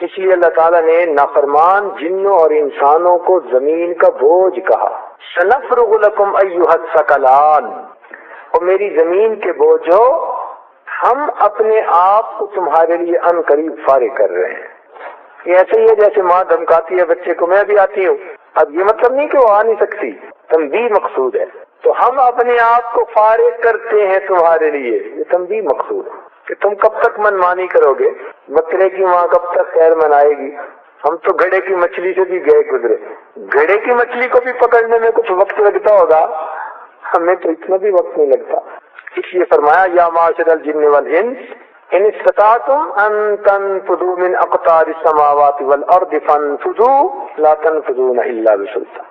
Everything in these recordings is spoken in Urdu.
اس لیے اللہ تعالیٰ نے نافرمان جنوں اور انسانوں کو زمین کا بوجھ کہا، سنفرغ لکم ایھا الثقلان، اور میری زمین کے بوجھو ہم اپنے آپ کو تمہارے لیے ان قریب فارغ کر رہے ہیں۔ یہ ایسے ہی ہے جیسے ماں دھمکاتی ہے بچے کو، میں بھی آتی ہوں، اب یہ مطلب نہیں کہ وہ آ نہیں سکتی، تنبیہ مقصود ہے، تو ہم اپنے آپ کو فارغ کرتے ہیں تمہارے لیے، یہ تنبیہ مقصود ہے کہ تم کب تک منمانی کرو گے، بکرے کی ماں کب تک خیر منائے گی۔ ہم تو گھڑے کی مچھلی سے بھی گئے گزرے، گھڑے کی مچھلی کو بھی پکڑنے میں کچھ وقت لگتا ہوگا، ہمیں تو اتنا بھی وقت نہیں لگتا۔ اس لیے فرمایا یا معاشر الجن والانس ان استطعتم ان تنفذوا من اقطار السماوات والارض فانفذوا لا تنفذون الا بسلطان،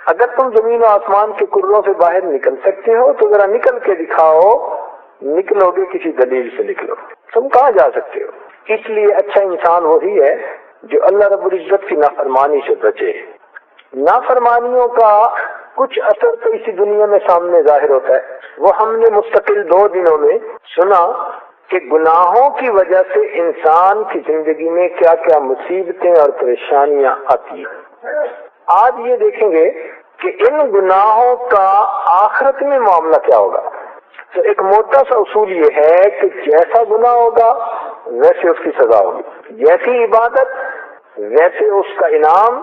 اگر تم زمین و آسمان کے کروں سے باہر نکل سکتے ہو تو ذرا نکل کے دکھاؤ، نکلو گے کسی دلیل سے نکلو، تم کہاں جا سکتے ہو۔ اس لیے اچھا انسان وہی ہے جو اللہ رب العزت کی نافرمانی سے بچے۔ نافرمانیوں کا کچھ اثر تو اسی دنیا میں سامنے ظاہر ہوتا ہے، وہ ہم نے مستقل 2 دنوں میں سنا کہ گناہوں کی وجہ سے انسان کی زندگی میں کیا کیا مصیبتیں اور پریشانیاں آتی ہیں۔ آج یہ دیکھیں گے کہ ان گناہوں کا آخرت میں معاملہ کیا ہوگا۔ تو ایک موٹا سا اصول یہ ہے کہ جیسا گناہ ہوگا ویسے اس کی سزا ہوگی، جیسی عبادت ویسے اس کا انعام،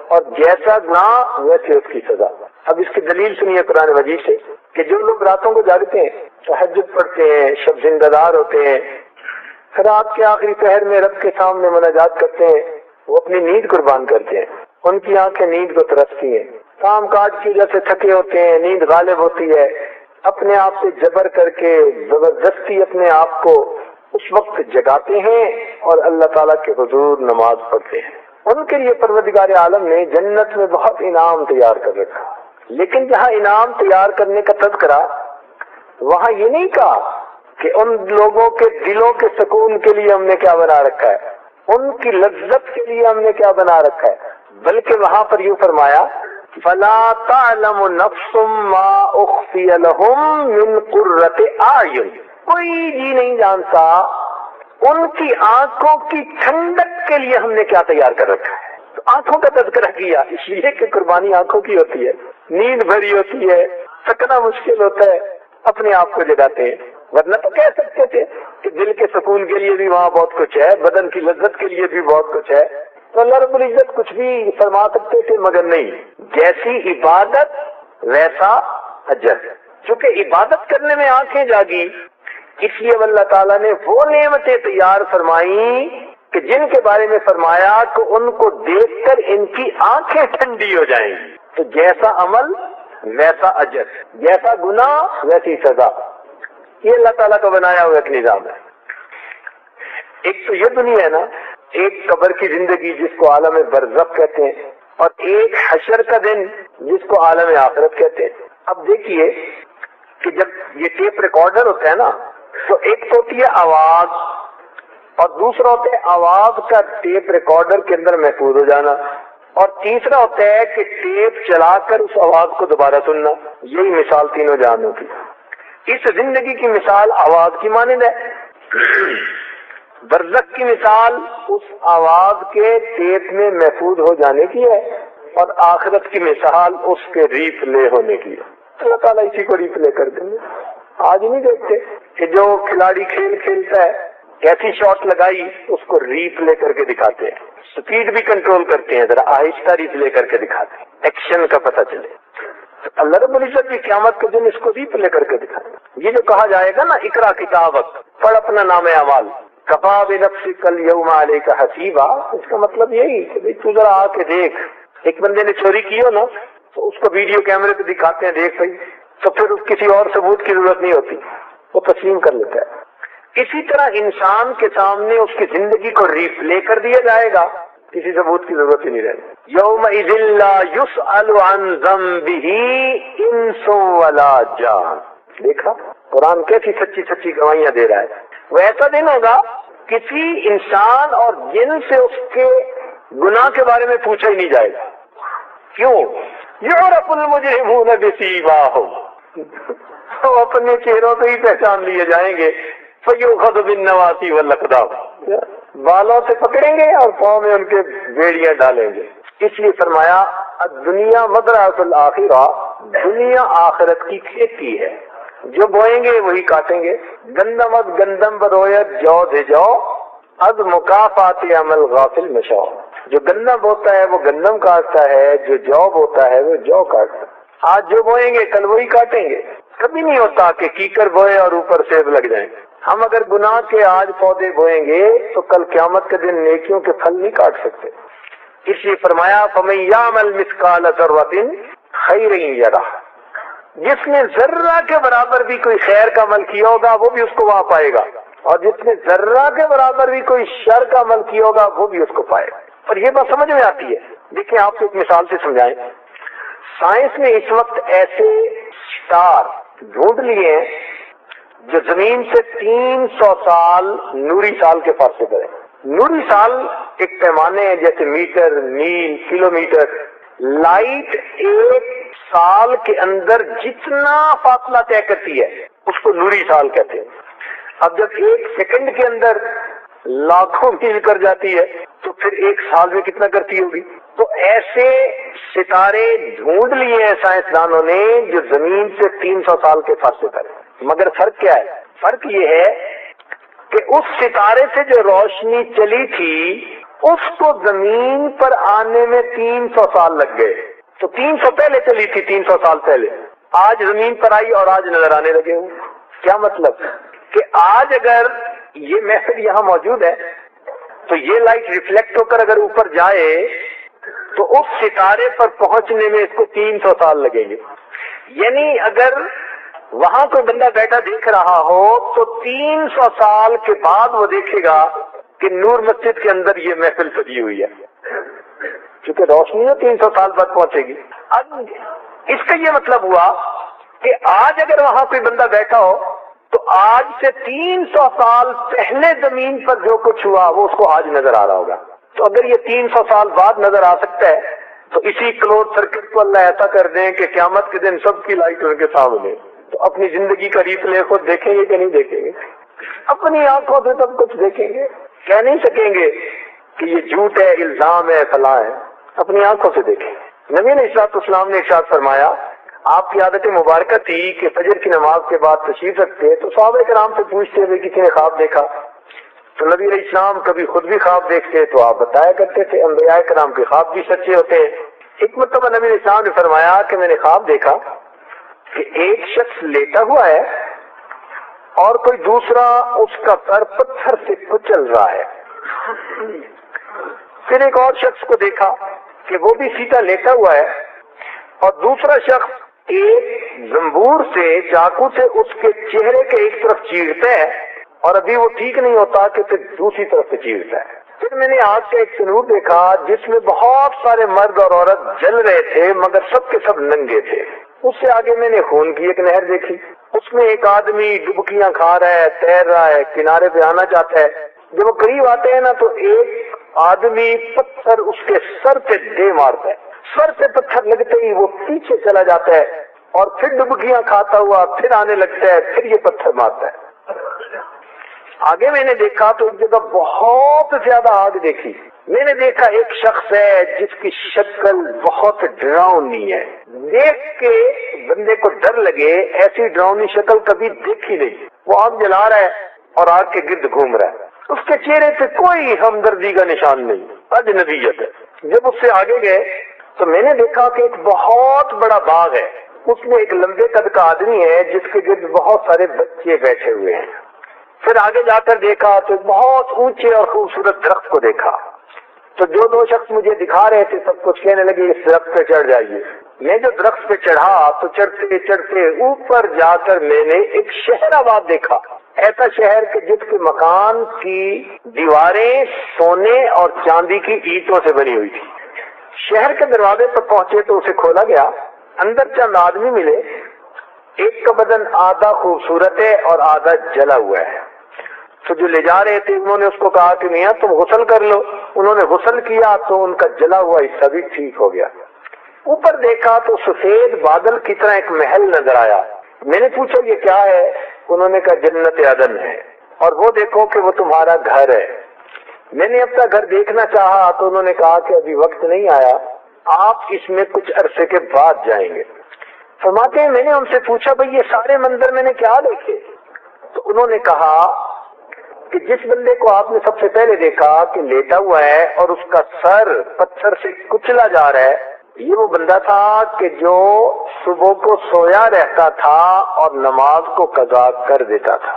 اور جیسا گناہ ویسے اس کی سزا۔ اب اس کی دلیل سنیے قرآن مجید سے کہ جو لوگ راتوں کو جاگتے ہیں، تہجد پڑھتے ہیں، شب زندہ دار ہوتے ہیں، رات کے آخری پہر میں رب کے سامنے مناجات کرتے ہیں، وہ اپنی نیند قربان کرتے ہیں، ان کی آنکھیں نیند کو ترستی ہیں، کام کاج کی وجہ سے تھکے ہوتے ہیں، نیند غالب ہوتی ہے، اپنے آپ سے جبر کر کے زبردستی اپنے آپ کو اس وقت جگاتے ہیں اور اللہ تعالیٰ کے حضور نماز پڑھتے ہیں۔ ان کے لیے پروردگار عالم نے جنت میں بہت انعام تیار کر رکھا، لیکن جہاں انعام تیار کرنے کا تذکرہ، وہاں یہ نہیں کہا کہ ان لوگوں کے دلوں کے سکون کے لیے ہم نے کیا بنا رکھا ہے، ان کی لذت کے لیے ہم نے کیا بنا رکھا ہے، بلکہ وہاں پر یوں فرمایا فَلَا تَعْلَمُ نَفْسٌ مَا أُخْفِيَ لَهُم مِّن قُرَّةِ أَعْيُنٍ، کوئی جی نہیں جانتا ان کی آنکھوں کی ٹھنڈک کے لیے ہم نے کیا تیار کر رکھا ہے۔ تو آنکھوں کا تذکرہ کیا اس لیے کہ قربانی آنکھوں کی ہوتی ہے، نیند بھری ہوتی ہے، تھکنا مشکل ہوتا ہے، اپنے آپ کو جگاتے ہیں، ورنہ تو کہہ سکتے تھے کہ دل کے سکون کے لیے بھی وہاں بہت کچھ ہے، بدن کی لذت کے لیے بھی بہت کچھ ہے، تو اللہ رب العزت کچھ بھی فرما سکتے تھے، مگر نہیں، جیسی عبادت ویسا اجر۔ چونکہ عبادت کرنے میں آنکھیں جاگی، اس لیے اللہ تعالیٰ نے وہ نعمتیں تیار فرمائیں کہ جن کے بارے میں فرمایا کہ ان کو دیکھ کر ان کی آنکھیں ٹھنڈی ہو جائیں گی۔ تو جیسا عمل ویسا اجر، جیسا گناہ ویسی سزا، یہ اللہ تعالیٰ کا بنایا ہوا ایک نظام ہے۔ ایک تو یہ دنیا ہے نا، ایک قبر کی زندگی جس کو عالم برزخ کہتے ہیں، اور ایک حشر کا دن جس کو عالم آخرت کہتے ہیں۔ اب دیکھیے کہ جب یہ ٹیپ ریکارڈر ہوتا ہے نا، تو ایک تو ہوتی ہے آواز، اور دوسرا ہوتا ہے آواز کا ٹیپ ریکارڈر کے اندر محفوظ ہو جانا، اور تیسرا ہوتا ہے کہ ٹیپ چلا کر اس آواز کو دوبارہ سننا۔ یہی مثال تینوں جہانوں کی۔ اس زندگی کی مثال آواز کی مانند ہے، برزخ کی مثال اس آواز کے ٹیپ میں محفوظ ہو جانے کی ہے، اور آخرت کی مثال اس کے ری پلے ہونے کی ہے۔ اللہ تعالیٰ اسی کو ری پلے کر دیں گے۔ آج نہیں دیکھتے کہ جو کھلاڑی کھیل کھیلتا ہے، کیسی شاٹ لگائی اس کو ری پلے کر کے دکھاتے ہیں، سپیڈ بھی کنٹرول کرتے ہیں، ذرا آہستہ ری پلے کر کے دکھاتے ہیں، ایکشن کا پتہ چلے۔ اللہ رب العزت کی قیامت کے دن اس کو ری پلے کر کے دکھاتے ہیں۔ یہ جو کہا جائے گا نا اقرا کتابک، پڑھ اپنا نام اعمال، کفا بنفسک اليوم علیک حسیبا، اس کا مطلب یہی کہ تو ذرا آ کے دیکھ۔ ایک بندے نے چوری کی ہو نا تو اس کو ویڈیو کیمرے پہ دکھاتے ہیں، دیکھ بھائی، تو پھر کسی اور ثبوت کی ضرورت نہیں ہوتی، وہ تسلیم کر لیتا ہے۔ اسی طرح انسان کے سامنے اس کی زندگی کو ری پلے کر دیا جائے گا، کسی ثبوت کی ضرورت ہی نہیں رہے گی۔ یومئذ لا یسأل عن ذنبہ انس ولا جان۔ دیکھا قرآن کیسی سچی سچی گواہیاں دے رہا ہے۔ وہ ایسا دن ہوگا کسی انسان اور جن سے اس کے گناہ کے بارے میں پوچھا ہی نہیں جائے گا۔ کیوں؟ یعرف المجرمون بسیماہم، وہ اپنے چہروں سے ہی پہچان لیے جائیں گے۔ فیؤخذ بالنواصی والاقدام، بالوں سے پکڑیں گے اور پاؤں میں ان کے بیڑیاں ڈالیں گے۔ اس لیے فرمایا الدنیا مزرعۃ الآخرہ، دنیا آخرت کی کھیتی ہے، جو بوئیں گے وہی کاٹیں گے۔ گندم از گندم برویت جو دے جو از مکافات عمل غافل مشاء، جو گندم بوتا ہے وہ گندم کاٹتا ہے، جو جو بوتا ہے وہ جو کاٹتا ہے۔ آج جو بوئیں گے کل وہی کاٹیں گے۔ کبھی نہیں ہوتا کہ کیکر بوئے اور اوپر سیب لگ جائیں۔ ہم اگر گناہ کے آج پودے بوئیں گے تو کل قیامت کے دن نیکیوں کے پھل نہیں کاٹ سکتے۔ اس لیے فرمایا فَمَن يَعْمَلْ مِثْقَالَ ذَرَّةٍ خَيْرًا يَرَهُ، جس نے ذرہ کے برابر بھی کوئی خیر کا عمل کیا ہوگا وہ بھی اس کو وہاں پائے گا، اور جس نے ذرہ کے برابر بھی کوئی شر کا عمل کیا ہوگا وہ بھی اس کو پائے گا۔ اور یہ بات سمجھ میں آتی ہے۔ دیکھیں آپ کو ایک مثال سے سمجھائیں۔ سائنس نے اس وقت ایسے ستار ڈھونڈ لیے ہیں جو زمین سے 300 سال نوری سال کے فاصلے پر ہے۔ نوری سال ایک پیمانے ہیں جیسے میٹر، میل، کلومیٹر۔ لائٹ ایک سال کے اندر جتنا فاصلہ طے کرتی ہے اس کو نوری سال کہتے ہیں۔ اب جب ایک سیکنڈ کے اندر لاکھوں میل کر جاتی ہے تو پھر ایک سال میں کتنا کرتی ہوگی؟ تو ایسے ستارے ڈھونڈ لیے ہیں سائنسدانوں نے جو زمین سے 300 سال کے فاصلے پر ہے۔ مگر فرق کیا ہے؟ فرق یہ ہے کہ اس ستارے سے جو روشنی چلی تھی اس کو زمین پر آنے میں 300 سال لگ گئے۔ تو 300 پہلے چلی تھی، 300 سال پہلے، آج زمین پر آئی اور آج نظر آنے لگے ہوں۔ کیا مطلب کہ آج اگر یہ محفل یہاں موجود ہے تو یہ لائٹ ریفلیکٹ ہو کر اگر اوپر جائے تو اس ستارے پر پہنچنے میں اس کو 300 سال لگیں گے۔ یعنی اگر وہاں کوئی بندہ بیٹھا دیکھ رہا ہو تو 300 سال کے بعد وہ دیکھے گا کہ نور مسجد کے اندر یہ محفل سجی ہوئی ہے، کیونکہ روشنی 300 سال بعد پہنچے گی۔ اب اس کا یہ مطلب ہوا کہ آج اگر وہاں کوئی بندہ بیٹھا ہو تو آج سے 300 سال پہلے زمین پر جو کچھ ہوا وہ اس کو آج نظر آ رہا ہوگا۔ تو اگر یہ 300 سال بعد نظر آ سکتا ہے تو اسی کلوز سرکٹ کو اللہ ایسا کر دیں کہ قیامت کے دن سب کی لائٹ ان کے سامنے، تو اپنی زندگی کا ریپلے خود دیکھیں گے کہ نہیں دیکھیں گے؟ اپنی آنکھوں سے سب کچھ دیکھیں گے، کہہ نہیں سکیں گے کہ یہ جھوٹ ہے، الزام ہے، فلاں ہے۔ اپنی آنکھوں سے دیکھیں۔ نبی علیہ السلام نے ارشاد فرمایا، آپ کی عادت مبارکہ تھی کہ فجر کی نماز کے بعد تشریف رکھتے تو صحابہ کرام سے پوچھتے ہوئے کسی نے خواب دیکھا، تو نبی علیہ السلام کبھی خود بھی خواب دیکھتے تو آپ بتایا کرتے تھے۔ انبیاء کرام کے خواب بھی سچے ہوتے ہیں۔ ایک مرتبہ نبی علیہ السلام نے فرمایا کہ میں نے خواب دیکھا کہ ایک شخص لیٹا ہوا ہے اور کوئی دوسرا اس کا سر پتھر سے کچل رہا ہے۔ پھر ایک اور شخص کو دیکھا کہ وہ بھی سیدھا لیٹا ہوا ہے اور دوسرا شخص ایک زنبور سے، چاقو سے اس کے چہرے کے ایک طرف چیرتا ہے اور ابھی وہ ٹھیک نہیں ہوتا کہ پھر دوسری طرف سے چیرتا ہے۔ پھر میں نے آج کا ایک تنور دیکھا جس میں بہت سارے مرد اور عورت جل رہے تھے مگر سب کے سب ننگے تھے۔ اس سے آگے میں نے خون کی ایک نہر دیکھی، اس میں ایک آدمی ڈبکیاں کھا رہا ہے، تیر رہا ہے، کنارے پہ آنا چاہتا ہے۔ جب وہ قریب آتے ہیں نا تو ایک آدمی پتھر اس کے سر پہ دے مارتا ہے، سر سے پتھر لگتے ہی وہ پیچھے چلا جاتا ہے اور پھر ڈبکیاں کھاتا ہوا پھر آنے لگتا ہے، پھر یہ پتھر مارتا ہے۔ آگے میں نے دیکھا تو ایک جگہ بہت زیادہ آگ دیکھی۔ میں نے دیکھا ایک شخص ہے جس کی شکل بہت ڈراؤنی ہے، دیکھ کے بندے کو ڈر لگے، ایسی ڈراؤنی شکل کبھی دیکھی نہیں۔ وہ آگ جلا رہا ہے اور آگ کے گرد گھوم رہا ہے، اس کے چہرے پہ کوئی ہمدردی کا نشان نہیں، اجنبیت ہے۔ جب اس سے آگے گئے تو میں نے دیکھا کہ ایک بہت بڑا باغ ہے، اس میں ایک لمبے قد کا آدمی ہے جس کے گرد بہت سارے بچے بیٹھے ہوئے ہیں۔ پھر آگے جا کر دیکھا تو ایک بہت اونچے اور خوبصورت درخت کو دیکھا، تو جو دو شخص مجھے دکھا رہے تھے سب کچھ کہنے لگے اس درخت پہ چڑھ جائیے۔ میں جو درخت پہ چڑھا تو چڑھتے چڑھتے اوپر جا کر میں نے ایک شہر آباد دیکھا، ایسا شہر کہ جس کے مکان کی دیواریں سونے اور چاندی کی اینٹوں سے بنی ہوئی تھی۔ شہر کے دروازے پر پہنچے تو اسے کھولا گیا، اندر چند آدمی ملے، ایک کا بدن آدھا خوبصورت ہے اور آدھا جلا ہوا ہے۔ تو جو لے جا رہے تھے انہوں نے اس کو کہا کہ میاں تم غسل کر لو، انہوں نے غسل کیا تو ان کا جلا ہوا حصہ بھی ٹھیک ہو گیا۔ اوپر دیکھا تو سفید بادل کی طرح ایک محل نظر آیا۔ میں نے پوچھا یہ کیا ہے؟ انہوں نے کہا جنت عدن ہے، اور وہ دیکھو کہ وہ تمہارا گھر ہے۔ میں نے اپنا گھر دیکھنا چاہا تو انہوں نے کہا کہ ابھی وقت نہیں آیا، آپ اس میں کچھ عرصے کے بعد جائیں گے۔ فرماتے ہیں میں نے ان سے پوچھا بھئی یہ سارے منظر میں نے کیا دیکھے؟ تو انہوں نے کہا کہ جس بندے کو آپ نے سب سے پہلے دیکھا کہ لیٹا ہوا ہے اور اس کا سر پتھر سے کچلا جا رہا ہے، یہ وہ بندہ تھا کہ جو صبح کو سویا رہتا تھا اور نماز کو قضا کر دیتا تھا،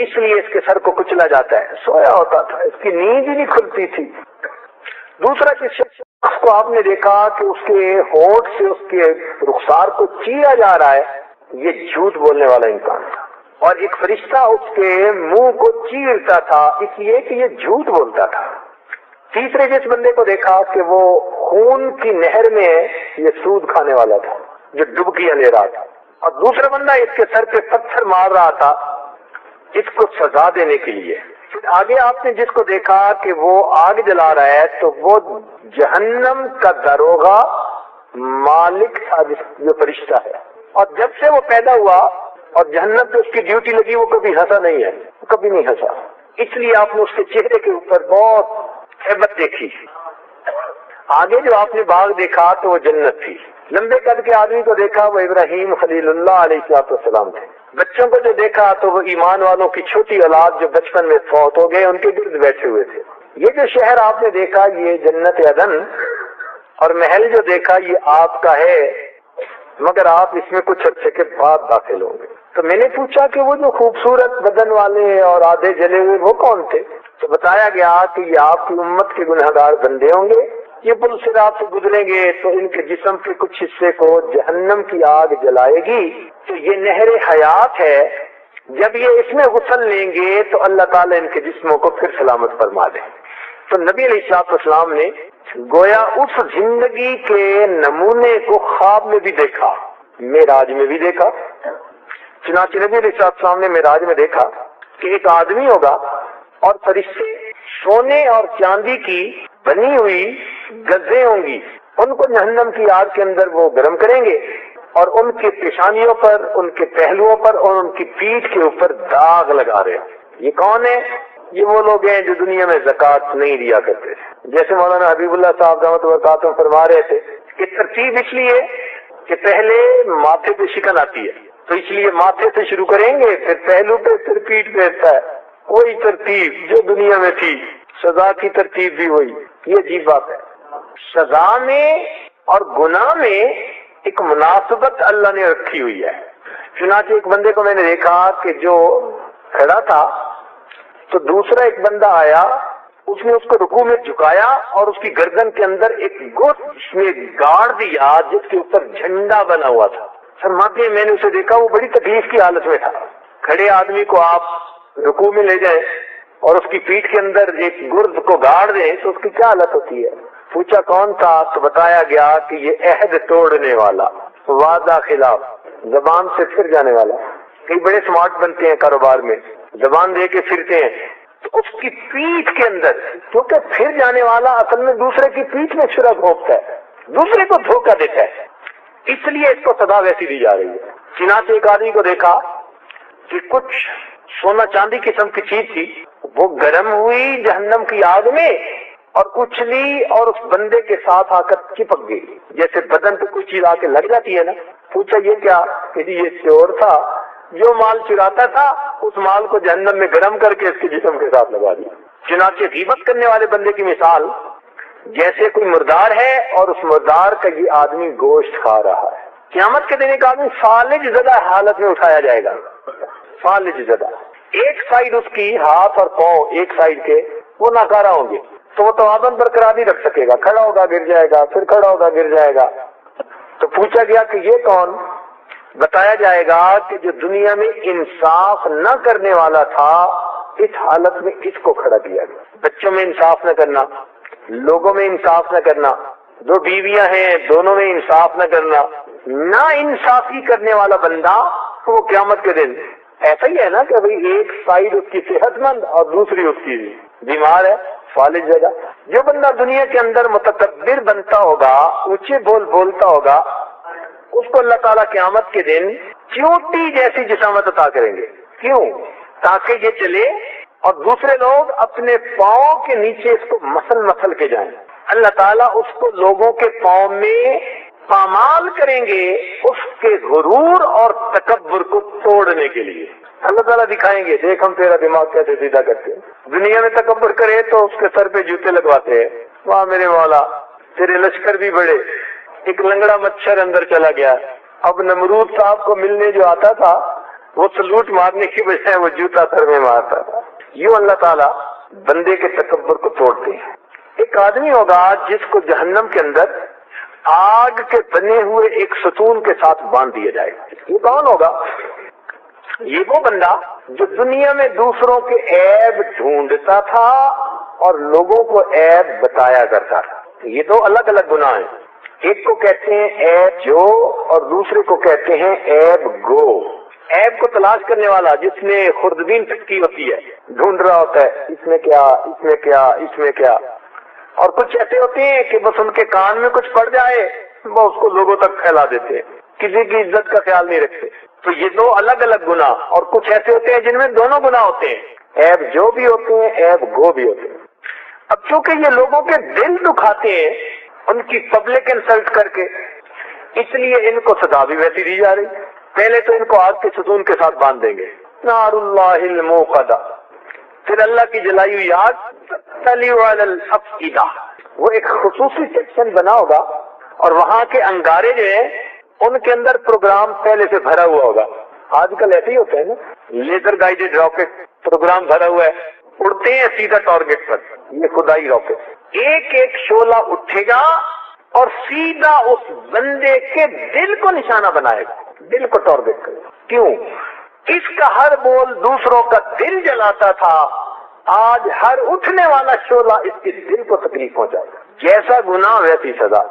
اس لیے اس کے سر کو کچلا جاتا ہے، سویا ہوتا تھا، اس کی نیند ہی نہیں کھلتی تھی۔ دوسرا جس شخص کو آپ نے دیکھا کہ اس کے ہونٹ سے اس کے رخسار کو چیرا جا رہا ہے، یہ جھوٹ بولنے والا انسان تھا، اور ایک فرشتہ اس کے منہ کو چیرتا تھا اس لیے کہ یہ جھوٹ بولتا تھا۔ تیسرے جس بندے کو دیکھا کہ وہ خون کی نہر میں یہ سود کھانے والا تھا جو ڈبکیاں لے رہا تھا، اور دوسرا بندہ اس کے سر پہ پتھر مار رہا تھا اس کو سزا دینے کے لیے۔ پھر آگے آپ نے جس کو دیکھا کہ وہ آگ جلا رہا ہے تو وہ جہنم کا داروغہ مالک تھا جو فرشتہ ہے، اور جب سے وہ پیدا ہوا اور جہنم پہ اس کی ڈیوٹی لگی وہ کبھی ہنسا نہیں ہے، کبھی نہیں ہنسا، اس لیے آپ نے اس کے چہرے کے اوپر بہت ہیبت دیکھی۔ آگے جو آپ نے باغ دیکھا تو وہ جنت تھی۔ لمبے قد کے آدمی کو دیکھا وہ ابراہیم خلیل اللہ علیہ السلام تھے۔ بچوں کو جو دیکھا تو وہ ایمان والوں کی چھوٹی اولاد جو بچپن میں فوت ہو گئے ان کے گرد بیٹھے ہوئے تھے۔ یہ جو شہر آپ نے دیکھا یہ جنت عدن، اور محل جو دیکھا یہ آپ کا ہے، مگر آپ اس میں کچھ عرصے کے بعد داخل ہوں گے۔ تو میں نے پوچھا کہ وہ جو خوبصورت بدن والے اور آدھے جلے ہوئے وہ کون تھے؟ تو بتایا گیا کہ یہ آپ کی امت کے گنہگار بندے ہوں گے، یہ پل صراط سے گزریں گے تو ان کے جسم کے کچھ حصے کو جہنم کی آگ جلائے گی، تو یہ نہر حیات ہے، جب یہ اس میں غسل لیں گے تو اللہ تعالیٰ ان کے جسموں کو پھر سلامت فرما دے۔ تو نبی علیہ السلام نے گویا اس زندگی کے نمونے کو خواب میں بھی دیکھا، معراج میں بھی دیکھا۔ چنانچہ نبی علیہ السلام نے معراج میں دیکھا کہ ایک آدمی ہوگا اور فرشتے سونے اور چاندی کی بنی ہوئی گزیں ہوں گی، ان کو جہنم کی آگ کے اندر وہ گرم کریں گے، اور ان کے پیشانیوں پر، ان کے پہلوؤں پر اور ان کی پیٹھ کے اوپر داغ لگا رہے ہیں۔ یہ کون ہے؟ یہ وہ لوگ ہیں جو دنیا میں زکوٰۃ نہیں دیا کرتے تھے۔ جیسے مولانا حبیب اللہ صاحب رحمۃ اللہ برکاتہ فرما رہے تھے کہ ترتیب اس لیے کہ پہلے ماتھے پہ شکن آتی ہے، تو اس لیے ماتھے سے شروع کریں گے، پھر پہلو پہ، پھر پیٹھ پہ ہوتا ہے۔ وہی ترتیب جو دنیا میں تھی، سزا کی ترتیب بھی وہی۔ یہ عجیب بات ہے، سزا میں اور گناہ میں ایک مناسبت اللہ نے رکھی ہوئی ہے۔ چنانچہ ایک بندے کو میں نے دیکھا کہ جو کھڑا تھا تو دوسرا ایک بندہ آیا، اس نے اس کو رکوع میں جھکایا اور اس کی گردن کے اندر ایک گوشت میں گاڑ دیا جس کے اوپر جھنڈا بنا ہوا تھا۔ فرماتے ہیں میں نے اسے دیکھا وہ بڑی تکلیف کی حالت میں تھا۔ کھڑے آدمی کو آپ رکوع میں لے جائیں اور اس کی پیٹھ کے اندر ایک گرد کو گاڑ دیں تو اس کی کیا حالت ہوتی ہے؟ پوچھا کون تھا تو بتایا گیا کہ یہ عہد توڑنے والا، وعدہ خلاف، زبان سے پھر جانے والا۔ کئی بڑے سمارٹ بنتے ہیں کاروبار میں، زبان دے کے پھرتے ہیں، تو اس کی پیٹھ کے اندر، کیونکہ پھر جانے والا اصل میں دوسرے کی پیٹھ میں چھرا گھونپتا ہے، دوسرے کو دھوکہ دیتا ہے، اس لیے اس کو سزا ویسی دی جا رہی ہے۔ چنانچہ ایک آدمی کو دیکھا کہ کچھ سونا چاندی قسم کی چیز تھی، وہ گرم ہوئی جہنم کی آگ میں اور اچھلی اور اس بندے کے ساتھ آ کر چپک گئی، جیسے بدن پہ کوئی چیز آ کے لگ جاتی ہے نا۔ پوچھا یہ کیا؟ کہ یہ چور تھا، جو مال چراتا تھا اس مال کو جہنم میں گرم کر کے اس کے جسم کے ساتھ لگا دیا۔ چنانچہ غیبت کرنے والے بندے کی مثال جیسے کوئی مردار ہے اور اس مردار کا یہ آدمی گوشت کھا رہا ہے۔ قیامت کے دن ایک آدمی فالج زدہ حالت میں اٹھایا جائے گا، فالج زدہ، ایک سائیڈ اس کی ہاتھ اور پاؤں ایک سائیڈ کے وہ ناکارہ ہوں گے، تو وہ توازن برقرار نہیں رکھ سکے گا، کھڑا ہوگا گر جائے گا، پھر کھڑا ہوگا گر جائے گا۔ تو پوچھا گیا کہ یہ کون؟ بتایا جائے گا کہ جو دنیا میں انصاف نہ کرنے والا تھا، اس حالت میں اس کو کھڑا کیا گیا۔ بچوں میں انصاف نہ کرنا، لوگوں میں انصاف نہ کرنا، دو بیویاں ہیں دونوں میں انصاف نہ کرنا، نہ انصافی کرنے والا بندہ وہ قیامت کے دن ایسا ہی ہے نا کہ بھئی ایک سائیڈ اس کی صحت مند اور دوسری اس کی بیمار ہے، فالج جگہ۔ جو بندہ دنیا کے اندر متکبر بنتا ہوگا، اونچے بول بولتا ہوگا، اس کو اللہ تعالیٰ قیامت کے دن چیونٹی جیسی جسامت عطا کریں گے۔ کیوں؟ تاکہ یہ چلے اور دوسرے لوگ اپنے پاؤں کے نیچے اس کو مسل کے جائیں، اللہ تعالیٰ اس کو لوگوں کے پاؤں میں پامال کریں گے اس کے غرور اور تکبر کو توڑنے کے لیے۔ اللہ تعالیٰ دکھائیں گے، دیکھ ہم تیرا دماغ کیسے سیدھا کرتے ہیں۔ دنیا میں تکبر کرے تو اس کے سر پہ جوتے لگواتے ہیں، واہ میرے مولا تیرے لشکر بھی بڑے۔ ایک لنگڑا مچھر اندر چلا گیا، اب نمرود صاحب کو ملنے جو آتا تھا وہ سلوٹ مارنے کی بجائے وہ جوتا سر میں مارتا تھا۔ یوں اللہ تعالیٰ بندے کے تکبر کو توڑتے ہیں۔ ایک آدمی ہوگا جس کو جہنم کے اندر آگ کے بنے ہوئے ایک ستون کے ساتھ باندھ دیا جائے گا۔ یہ کون ہوگا؟ یہ وہ بندہ جو دنیا میں دوسروں کے عیب ڈھونڈتا تھا اور لوگوں کو عیب بتایا کرتا تھا۔ یہ دو الگ الگ گناہ ہیں، ایک کو کہتے ہیں عیب جو اور دوسرے کو کہتے ہیں عیب گو۔ عیب کو تلاش کرنے والا جس نے خوردبین پھٹکی ہوتی ہے، ڈھونڈ رہا ہوتا ہے اس میں کیا، اس میں کیا، اس میں کیا، اور کچھ ایسے ہوتے ہیں کہ بس ان کے کان میں کچھ پڑ جائے وہ اس کو لوگوں تک پھیلا دیتے ہیں، کسی کی عزت کا خیال نہیں رکھتے۔ تو یہ دو الگ الگ گناہ، اور کچھ ایسے ہوتے ہیں جن میں دونوں گناہ ہوتے ہیں، عیب جو بھی ہوتے ہیں عیب گو بھی ہوتے ہیں۔ اب چونکہ یہ لوگوں کے دل دکھاتے ہیں ان کی پبلک انسلٹ کر کے، اس لیے ان کو سزا بھی ویسی دی جا رہی۔ پہلے تو ان کو آگ کے ستون کے ساتھ باندھ دیں گے، نار اللہ الموقدہ، پھر اللہ کی جلائی ہوئی آگ تطلع علی الافئدہ، وہ ایک خصوصی سیکشن بنا ہوگا اور وہاں کے انگارے جو ہیں ان کے اندر پروگرام پہلے سے بھرا ہوا ہوگا۔ آج کل ایسے ہی ہوتا ہے نا، لیزر گائیڈڈ راکٹ پروگرام بھرا ہوا ہے، اڑتے ہیں سیدھا ٹارگٹ پر، یہ خدائی راکٹ، ایک ایک شعلہ اٹھے گا اور سیدھا اس بندے کے دل کو نشانہ بنائے گا، دل کو ٹارگٹ کرے گا۔ کیوں؟ اس کا ہر بول دوسروں کا دل جلاتا تھا، آج ہر اٹھنے والا شعلہ اس کے دل کو تکلیف پہنچائے گا۔ جیسا گناہ ویسی سزا،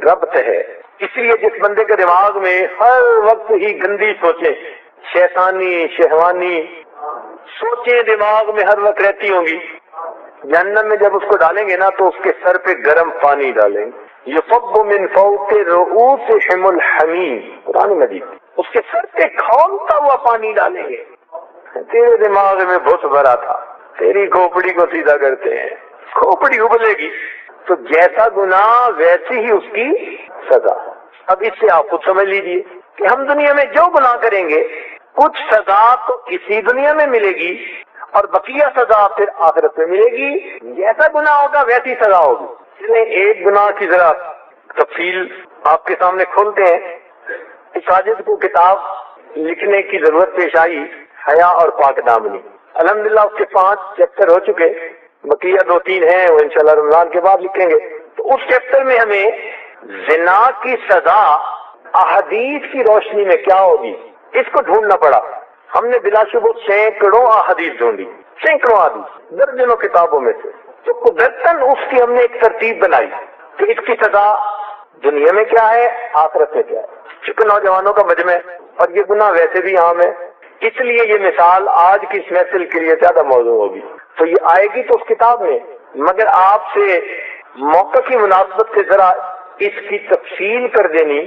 ربط ہے۔ اس لیے جس بندے کے دماغ میں ہر وقت ہی گندی سوچیں، شیطانی شہوانی سوچیں دماغ میں ہر وقت رہتی ہوں گی، جہنم میں جب اس کو ڈالیں گے نا تو اس کے سر پہ گرم پانی ڈالیں گے، یصب من فوق رؤوسہم الحمیم، قرآن مجید، اس کے سر پہ کھولتا ہوا پانی ڈالیں گے۔ تیرے دماغ میں بھوس بھرا تھا، تیری کھوپڑی کو سیدھا کرتے ہیں، کھوپڑی ابلے گی، تو جیسا گناہ ویسی ہی اس کی سزا۔ اب اس سے آپ خود سمجھ لیجئے کہ ہم دنیا میں جو گناہ کریں گے کچھ سزا تو اسی دنیا میں ملے گی اور بقیہ سزا پھر آخرت میں ملے گی، جیسا گناہ ہوگا ویسی سزا ہوگی۔ اس میں ایک گناہ کی ذرا تفصیل آپ کے سامنے کھولتے ہیں۔ اس ساجد کو کتاب لکھنے کی ضرورت پیش آئی، حیا اور پاک دامنی، الحمدللہ اس کے 5 چیپٹر ہو چکے، بقیہ 2-3 ہیں وہ انشاءاللہ رمضان کے بعد لکھیں گے۔ تو اس چیپٹر میں ہمیں زنا کی سزا احادیث کی روشنی میں کیا ہوگی اس کو ڈھونڈنا پڑا۔ ہم نے بلا شبہ سینکڑوں احادیث ڈھونڈی، سینکڑوں احادیث درجنوں کتابوں میں سے، تو قدرتاً اس کی ہم نے ایک ترتیب بنائی کہ اس کی سزا دنیا میں کیا ہے، آخرت میں کیا ہے۔ چونکہ نوجوانوں کا مجمع ہے اور یہ گناہ ویسے بھی عام ہے، اس لیے یہ مثال آج کی اس محفل کے لیے زیادہ موضوع ہوگی، تو یہ آئے گی تو اس کتاب میں، مگر آپ سے موقع کی مناسبت سے ذرا اس کی تفصیل کر دینی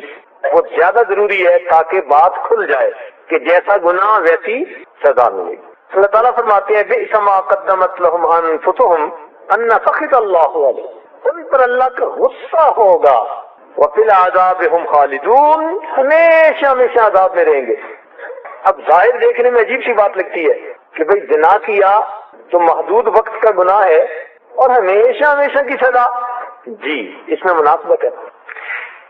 وہ زیادہ ضروری ہے تاکہ بات کھل جائے کہ جیسا گناہ ویسی سزا ملے گی۔ اللہ تعالیٰ فرماتے ہیں بئس ما قدمت لہم انفسہم ان سخط اللہ علیہم، ان پر اللہ کا غصہ ہوگا، وفی العذاب ہم خالدون، ہمیشہ ہمیشہ عذاب میں رہیں گے۔ اب ظاہر دیکھنے میں عجیب سی بات لگتی ہے کہ بھئی زنا کیا تو محدود وقت کا گناہ ہے اور ہمیشہ ہمیشہ کی سزا، جی اس میں مناسبت ہے۔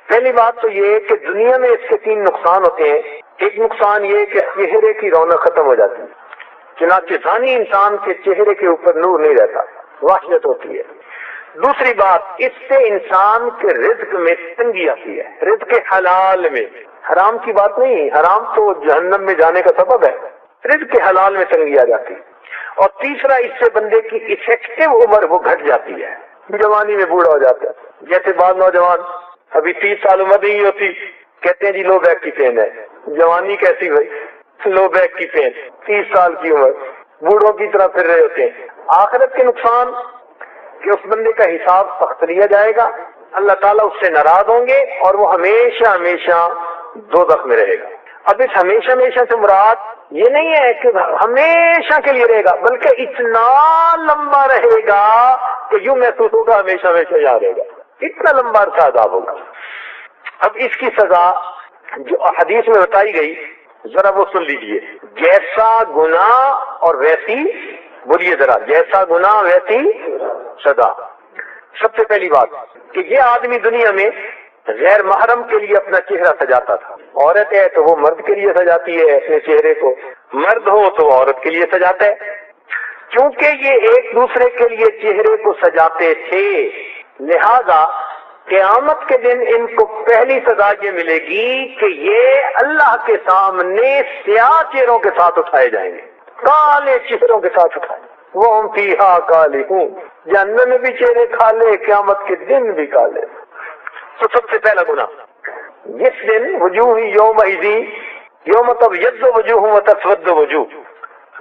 پہلی بات تو یہ کہ دنیا میں اس کے 3 نقصان ہوتے ہیں۔ ایک نقصان یہ کہ چہرے کی رونق ختم ہو جاتی ہے، چنانچہ زانی انسان کے چہرے کے اوپر نور نہیں رہتا، وحشت ہوتی ہے۔ دوسری بات، اس سے انسان کے رزق میں تنگی آتی ہے، رزق حلال میں، حرام کی بات نہیں، حرام تو جہنم میں جانے کا سبب ہے، رزق حلال میں تنگی آ جاتی ہے۔ اور تیسرا، اس سے بندے کی افیکٹو عمر وہ گھٹ جاتی ہے، جوانی میں بوڑھا ہو جاتا ہے۔ جیسے بعض نوجوان ابھی 30 سال عمر نہیں ہوتی، کہتے ہیں جی لو بیک کی پین ہے، جوانی کیسی بھائی، لو بیک کی پین، 30 سال کی عمر، بوڑھوں کی طرح پھر رہے ہوتے ہیں۔ آخرت کے نقصان کہ اس بندے کا حساب سخت لیا جائے گا، اللہ تعالیٰ اس سے ناراض ہوں گے اور وہ ہمیشہ ہمیشہ دوزخ میں رہے گا۔ اب اس ہمیشہ ہمیشہ سے مراد یہ نہیں ہے کہ ہمیشہ کے لیے رہے گا، بلکہ اتنا لمبا رہے گا کہ یوں محسوس ہوگا ہمیشہ ہمیشہ یہاں رہے گا، اتنا لمبا عرصہ عذاب ہوگا۔ اب اس کی سزا جو حدیث میں بتائی گئی ذرا وہ سن لیجئے، جیسا گناہ اور ویسی، بولیے ذرا، جیسا گناہ ویسی سزا۔ سب سے پہلی بات کہ یہ آدمی دنیا میں غیر محرم کے لیے اپنا چہرہ سجاتا تھا، عورت ہے تو وہ مرد کے لیے سجاتی ہے اپنے چہرے کو، مرد ہو تو وہ عورت کے لیے سجاتا ہے۔ کیونکہ یہ ایک دوسرے کے لیے چہرے کو سجاتے تھے، لہذا قیامت کے دن ان کو پہلی سزا یہ ملے گی کہ یہ اللہ کے سامنے سیاہ چہروں کے ساتھ اٹھائے جائیں گے، کالے چہروں کے ساتھ اٹھائے، وہ ہم فیہا کالہون، جہنم میں بھی چہرے کالے، قیامت کے دن بھی کالے۔ تو سب سے پہلا گناہ، جس دن وجوہ یومئذ، یوم تبیض وجوہ وتسود وجوہ،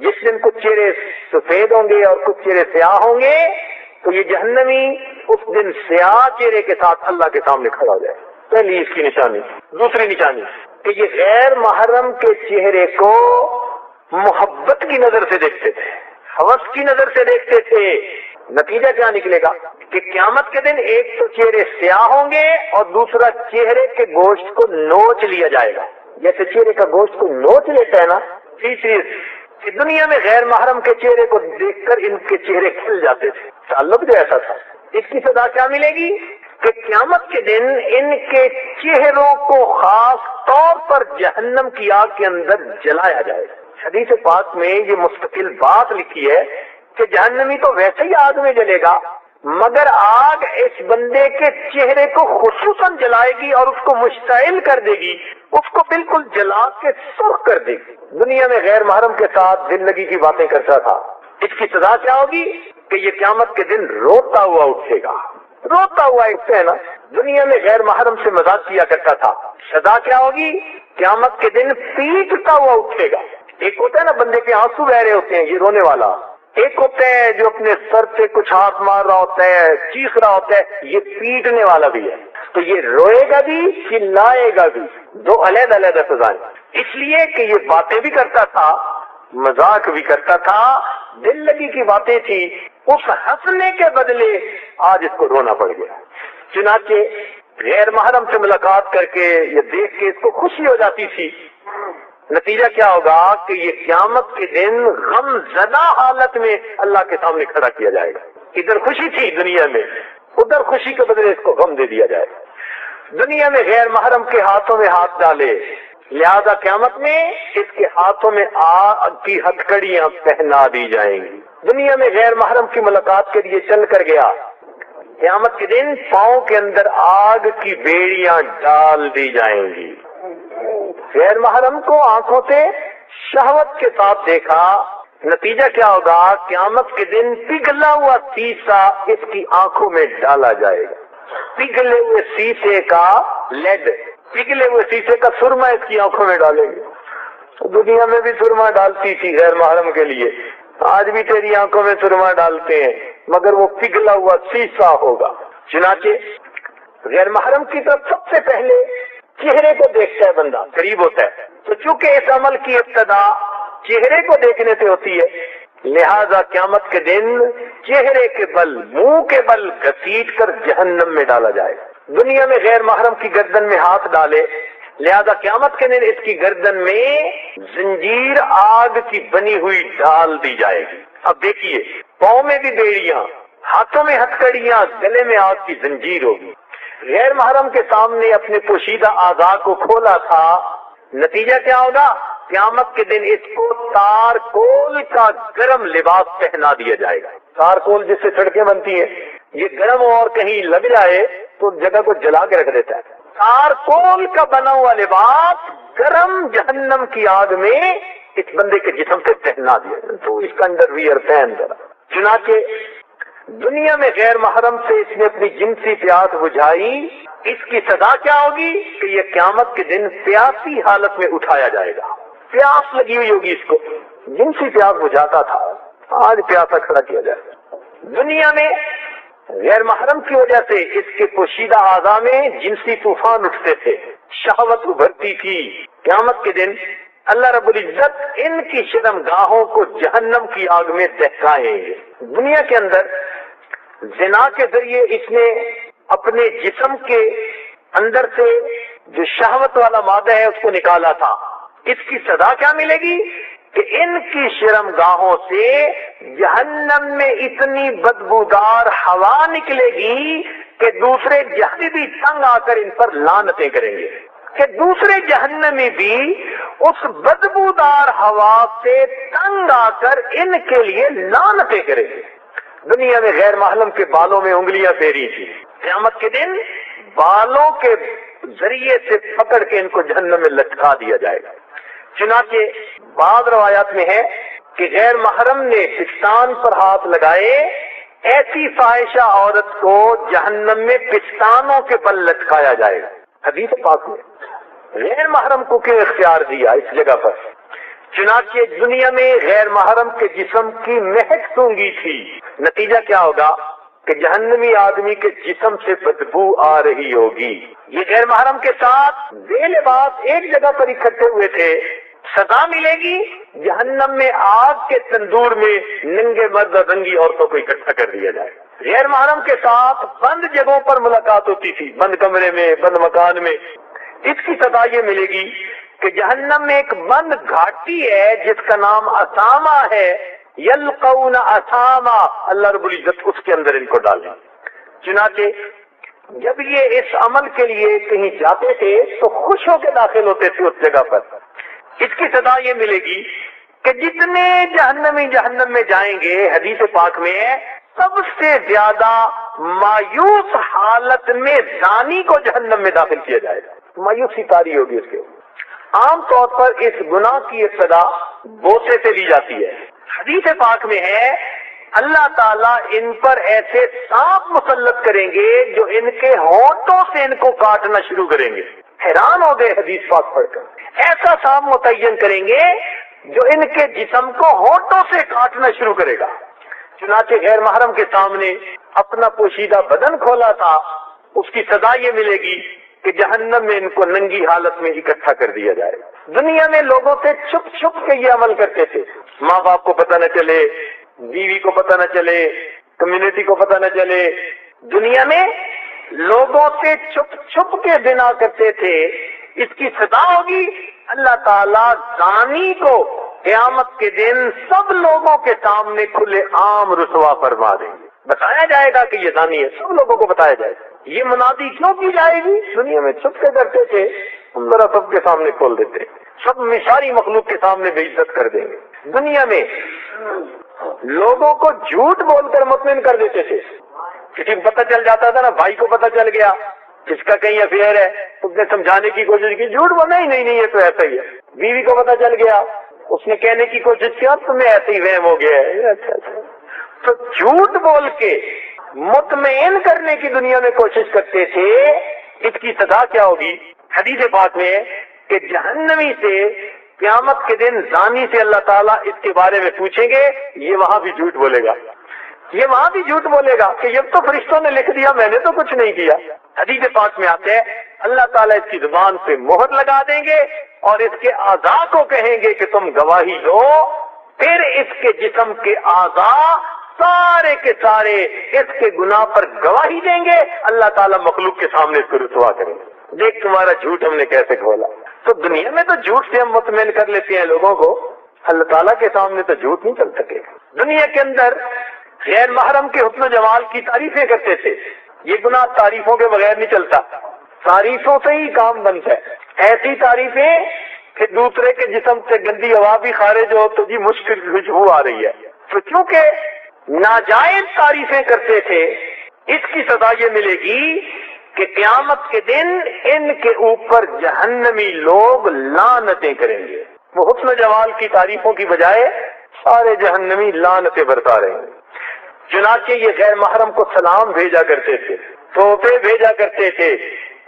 جس دن کچھ چہرے سفید ہوں گے اور کچھ چہرے سیاہ ہوں گے، تو یہ جہنمی اس دن سیاہ چہرے کے ساتھ اللہ کے سامنے کھڑا ہو جائے۔ پہلی اس کی نشانی۔ دوسری نشانی کہ یہ غیر محرم کے چہرے کو محبت کی نظر سے دیکھتے تھے، ہوس کی نظر سے دیکھتے تھے۔ نتیجہ کیا نکلے گا کہ قیامت کے دن ایک تو چہرے سیاہ ہوں گے اور دوسرا چہرے کے گوشت کو نوچ لیا جائے گا، جیسے چہرے کا گوشت کو نوچ لیتا ہے نا۔ تیسری کہ دنیا میں غیر محرم کے چہرے کو دیکھ کر ان کے چہرے کھل جاتے تھے، تعلق جو ایسا تھا۔ اس کی سزا کیا ملے گی کہ قیامت کے دن ان کے چہروں کو خاص طور پر جہنم کی آگ کے اندر جلایا جائے گا۔ حدیث پاک میں یہ مستقل بات لکھی ہے کہ جہنمی تو ویسے ہی آگ میں جلے گا، مگر آگ اس بندے کے چہرے کو خصوصاً جلائے گی اور اس کو مشتعل کر دے گی، اس کو بالکل جلا کے سرخ کر دے گی۔ دنیا میں غیر محرم کے ساتھ دل لگی کی باتیں کرتا تھا، اس کی سزا کیا ہوگی کہ یہ قیامت کے دن روتا ہوا اٹھے گا، روتا ہوا اٹھتا ہے نا۔ دنیا میں غیر محرم سے مذاق کیا کرتا تھا، سزا کیا ہوگی؟ قیامت کے دن پیٹتا ہوا اٹھے گا۔ ایک ہوتا ہے نا بندے کے آنسو بہ رہے ہوتے ہیں، یہ رونے والا، ایک ہوتا ہے جو اپنے سر پہ کچھ ہاتھ مار رہا ہوتا ہے، چیخ رہا ہوتا ہے، یہ پیٹنے والا بھی ہے۔ تو یہ روئے گا بھی، چلائے گا بھی، دو علیحدہ علیحدہ سزائیں۔ اس لیے کہ یہ باتیں بھی کرتا تھا، مذاق بھی کرتا تھا، دل لگی کی باتیں تھی، اس ہنسنے کے بدلے آج اس کو رونا پڑ گیا۔ چنانچہ غیر محرم سے ملاقات کر کے یہ دیکھ کے اس کو خوشی ہو جاتی تھی، نتیجہ کیا ہوگا کہ یہ قیامت کے دن غم زدہ حالت میں اللہ کے سامنے کھڑا کیا جائے گا۔ ادھر خوشی تھی دنیا میں، ادھر خوشی کے بدلے اس کو غم دے دیا جائے گا۔ دنیا میں غیر محرم کے ہاتھوں میں ہاتھ ڈالے، لہذا قیامت میں اس کے ہاتھوں میں آگ کی ہتھکڑیاں پہنا دی جائیں گی۔ دنیا میں غیر محرم کی ملاقات کے لیے چل کر گیا، قیامت کے دن پاؤں کے اندر آگ کی بیڑیاں ڈال دی جائیں گی۔ غیر محرم کو آنکھوں سے شہوت کے ساتھ دیکھا، نتیجہ کیا ہوگا؟ قیامت کے دن پگھلا ہوا سیسا اس کی آنکھوں میں ڈالا جائے گا، پگھلے ہوئے سیسے کا لیڈ، پگھلے ہوئے سیسے کا سرما اس کی آنکھوں میں ڈالیں گے۔ دنیا میں بھی سرما ڈالتی تھی غیر محرم کے لیے، آج بھی تیری آنکھوں میں سرما ڈالتے ہیں، مگر وہ پگھلا ہوا سیسا ہوگا۔ چنانچہ غیر محرم کی طرف سب سے پہلے چہرے کو دیکھتا ہے بندہ، قریب ہوتا ہے، تو چونکہ اس عمل کی ابتدا چہرے کو دیکھنے سے ہوتی ہے، لہذا قیامت کے دن چہرے کے بل، منہ کے بل گھسیٹ کر جہنم میں ڈالا جائے گا۔ دنیا میں غیر محرم کی گردن میں ہاتھ ڈالے، لہذا قیامت کے دن اس کی گردن میں زنجیر آگ کی بنی ہوئی ڈال دی جائے گی۔ اب دیکھیے، پاؤں میں بھی بیڑیاں، ہاتھوں میں ہتھکڑیاں، گلے میں آگ کی زنجیر ہوگی۔ غیر محرم کے سامنے اپنے پوشیدہ اعضاء کو کھولا تھا، نتیجہ کیا ہوگا؟ قیامت کے دن اس کو تارکول کا گرم لباس پہنا دیا جائے گا۔ تارکول جس سے سڑکیں بنتی ہیں، یہ گرم اور کہیں لگ جائے تو جگہ کو جلا کے رکھ دیتا ہے۔ تارکول کا بنا ہوا لباس گرم جہنم کی آگ میں اس بندے کے جسم سے پہنا دیا، تو اس کا انڈر ویئر پہن ذرا۔ چنانچہ دنیا میں غیر محرم سے اس نے اپنی جنسی پیاس بجھائی، اس کی سزا کیا ہوگی کہ یہ قیامت کے دن پیاسی حالت میں اٹھایا جائے گا۔ پیاس لگی ہوئی ہوگی اس کو، جنسی پیاس بجھاتا تھا، آج پیاسا کھڑا کیا جائے گا۔ دنیا میں غیر محرم کی وجہ سے اس کے پوشیدہ اعضاء میں جنسی طوفان اٹھتے تھے، شہوت ابھرتی تھی، قیامت کے دن اللہ رب العزت ان کی شرمگاہوں کو جہنم کی آگ میں دہکائیں گے۔ دنیا کے اندر زنا کے ذریعے اس نے اپنے جسم کے اندر سے جو شہوت والا مادہ ہے اس کو نکالا تھا، اس کی سزا کیا ملے گی کہ ان کی شرمگاہوں سے جہنم میں اتنی بدبودار ہوا نکلے گی کہ دوسرے جہنمی بھی تنگ آ کر ان پر لعنتیں کریں گے، کہ دوسرے جہنمی بھی اس بدبودار ہوا سے تنگ آ کر ان کے لیے لعنتیں کریں گے۔ دنیا میں غیر محرم کے بالوں میں انگلیاں پھیری تھی، قیامت کے دن بالوں کے ذریعے سے پکڑ کے ان کو جہنم میں لٹکا دیا جائے گا۔ چنانچہ بعض روایات میں ہے کہ غیر محرم نے پستان پر ہاتھ لگائے، ایسی فاحشہ عورت کو جہنم میں پستانوں کے بل لٹکایا جائے گا۔ حدیث پاک میں غیر محرم کو کیوں اختیار دیا اس جگہ پر؟ چنانچہ دنیا میں غیر محرم کے جسم کی مہک سونگی تھی، نتیجہ کیا ہوگا کہ جہنمی آدمی کے جسم سے بدبو آ رہی ہوگی۔ یہ غیر محرم کے ساتھ بے لباس ایک جگہ پر اکٹھے ہوئے تھے، سزا ملے گی جہنم میں آگ کے تندور میں ننگے مرد اور ننگی عورتوں کو اکٹھا کر دیا جائے۔ غیر محرم کے ساتھ بند جگہوں پر ملاقات ہوتی تھی، بند کمرے میں، بند مکان میں، اس کی سزا یہ ملے گی کہ جہنم میں ایک بند گھاٹی ہے جس کا نام اسامہ ہے، یلقون اسامہ، اللہ رب العزت اس کے اندر ان کو ڈالیں۔ چنانچہ جب یہ اس عمل کے لیے کہیں جاتے تھے تو خوش ہو کے داخل ہوتے تھے اس جگہ پر۔ اس کی سزا یہ ملے گی کہ جتنے جہنمی جہنم میں جائیں گے، حدیث پاک میں ہے، سب سے زیادہ مایوس حالت میں زانی کو جہنم میں داخل کیا جائے گا۔ مایوسی طاری ہوگی اس کے۔ عام طور پر اس گناہ کی ابتدا بوسے سے لی جاتی ہے۔ حدیث پاک میں ہے اللہ تعالیٰ ان پر ایسے سانپ مسلط کریں گے جو ان کے ہونٹوں سے ان کو کاٹنا شروع کریں گے۔ حیران ہو گئے حدیث پاک پڑھ کر، ایسا سانپ متعین کریں گے جو ان کے جسم کو ہونٹوں سے کاٹنا شروع کرے گا۔ چنانچہ غیر محرم کے سامنے اپنا پوشیدہ بدن کھولا تھا، اس کی سزا یہ ملے گی کہ جہنم میں ان کو ننگی حالت میں اکٹھا کر دیا جائے گا۔ دنیا میں لوگوں سے چھپ چھپ کے یہ عمل کرتے تھے، ماں باپ کو پتہ نہ چلے، بیوی کو پتہ نہ چلے، کمیونٹی کو پتہ نہ چلے، دنیا میں لوگوں سے چھپ چھپ کے زنا کرتے تھے۔ اس کی سزا ہوگی اللہ تعالیٰ زانی کو قیامت کے دن سب لوگوں کے سامنے کھلے عام رسوا فرما دیں گے، بتایا جائے گا کہ یہ زانی ہے، سب لوگوں کو بتایا جائے گا۔ یہ منادی کیوں کی جائے گی؟ دنیا میں چھپ کے کرتے تھے، ہم ذرا سب کے سامنے کھول دیتے، سب میں ساری مخلوق کے سامنے بے عزت کر دیں گے۔ دنیا میں لوگوں کو جھوٹ بول کر مطمئن کر دیتے تھے، کسی کو پتہ چل جاتا تھا نا، بھائی کو پتہ چل گیا جس کا کہیں افیئر ہے، اس نے سمجھانے کی کوشش کی، جھوٹ بولا ہی نہیں یہ تو ایسا ہی ہے۔ بیوی کو پتہ چل گیا، اس نے کہنے کی کوشش کی، اب تمہیں ایسے ہی وہم ہو گیا ہے۔ اچھا تو جھوٹ بول کے مطمئن کرنے کی دنیا میں کوشش کرتے تھے۔ اس کی سزا کیا ہوگی؟ حدیث پاک میں کہ جہنمی سے قیامت کے دن زانی سے اللہ تعالیٰ اس کے بارے میں پوچھیں گے، یہ وہاں بھی جھوٹ بولے گا، یہ وہاں بھی جھوٹ بولے گا کہ یہ تو فرشتوں نے لکھ دیا، میں نے تو کچھ نہیں کیا۔ حدیث پاک میں آتے ہیں اللہ تعالیٰ اس کی زبان پہ مہر لگا دیں گے اور اس کے اعضاء کو کہیں گے کہ تم گواہی دو، پھر اس کے جسم کے اعضاء سارے کے سارے اس کے گناہ پر گواہی دیں گے، اللہ تعالیٰ مخلوق کے سامنے اس کو رسوا کریں گے، دیکھ تمہارا جھوٹ ہم نے کیسے کھولا۔ تو دنیا میں تو جھوٹ سے ہم مطمئن کر لیتے ہیں لوگوں کو، اللہ تعالیٰ کے سامنے تو جھوٹ نہیں چل سکے۔ دنیا کے اندر غیر محرم کے حسن و جمال کی تعریفیں کرتے تھے، یہ گناہ تعریفوں کے بغیر نہیں چلتا، تعریفوں سے ہی کام بنتا ہے۔ ایسی تعریفیں کہ دوسرے کے جسم سے گندی ہوا بھی خارج ہو تو جی مشکل خوشبو آ رہی ہے۔ تو چونکہ ناجائز تعریفیں کرتے تھے، اس کی سزا یہ ملے گی کہ قیامت کے دن ان کے اوپر جہنمی لوگ لعنتیں کریں گے۔ وہ حسن و جمال کی تعریفوں کی بجائے سارے جہنمی لعنتیں برتا رہے ہیں۔ چنانچہ یہ غیر محرم کو سلام بھیجا کرتے تھے، تحفے بھیجا کرتے تھے،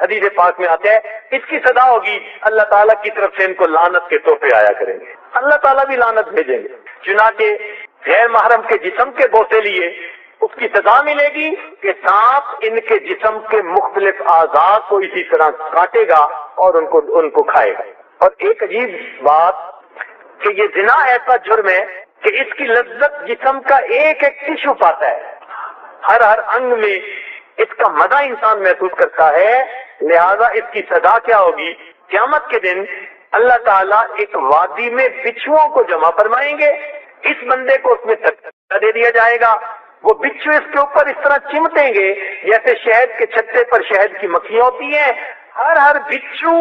حدیث پاک میں آتا ہے اس کی سزا ہوگی اللہ تعالیٰ کی طرف سے ان کو لعنت کے تحفے آیا کریں گے، اللہ تعالیٰ بھی لعنت بھیجیں گے۔ چنانچہ غیر محرم کے جسم کے بوسے لیے اس کی سزا ملے گی کہ سانپ ان کے جسم کے مختلف اعضاء کو اسی طرح کاٹے گا اور ان کو کھائے گا۔ اور ایک عجیب بات کہ یہ زنا ایسا جرم ہے کہ اس کی لذت جسم کا ایک ایک ٹشو پاتا ہے، ہر انگ میں اس کا مزہ انسان محسوس کرتا ہے. لہذا اس کی سزا کیا ہوگی؟ قیامت کے دن اللہ تعالیٰ ایک وادی میں بچھوؤں کو جمع فرمائیں گے. اس بندے کو اس میں دھکا دے دیا جائے گا، وہ بچھو اس کے اوپر اس طرح چمٹیں گے جیسے شہد کے چھتے پر شہد کی مکھیاں ہوتی ہیں. ہر بچھو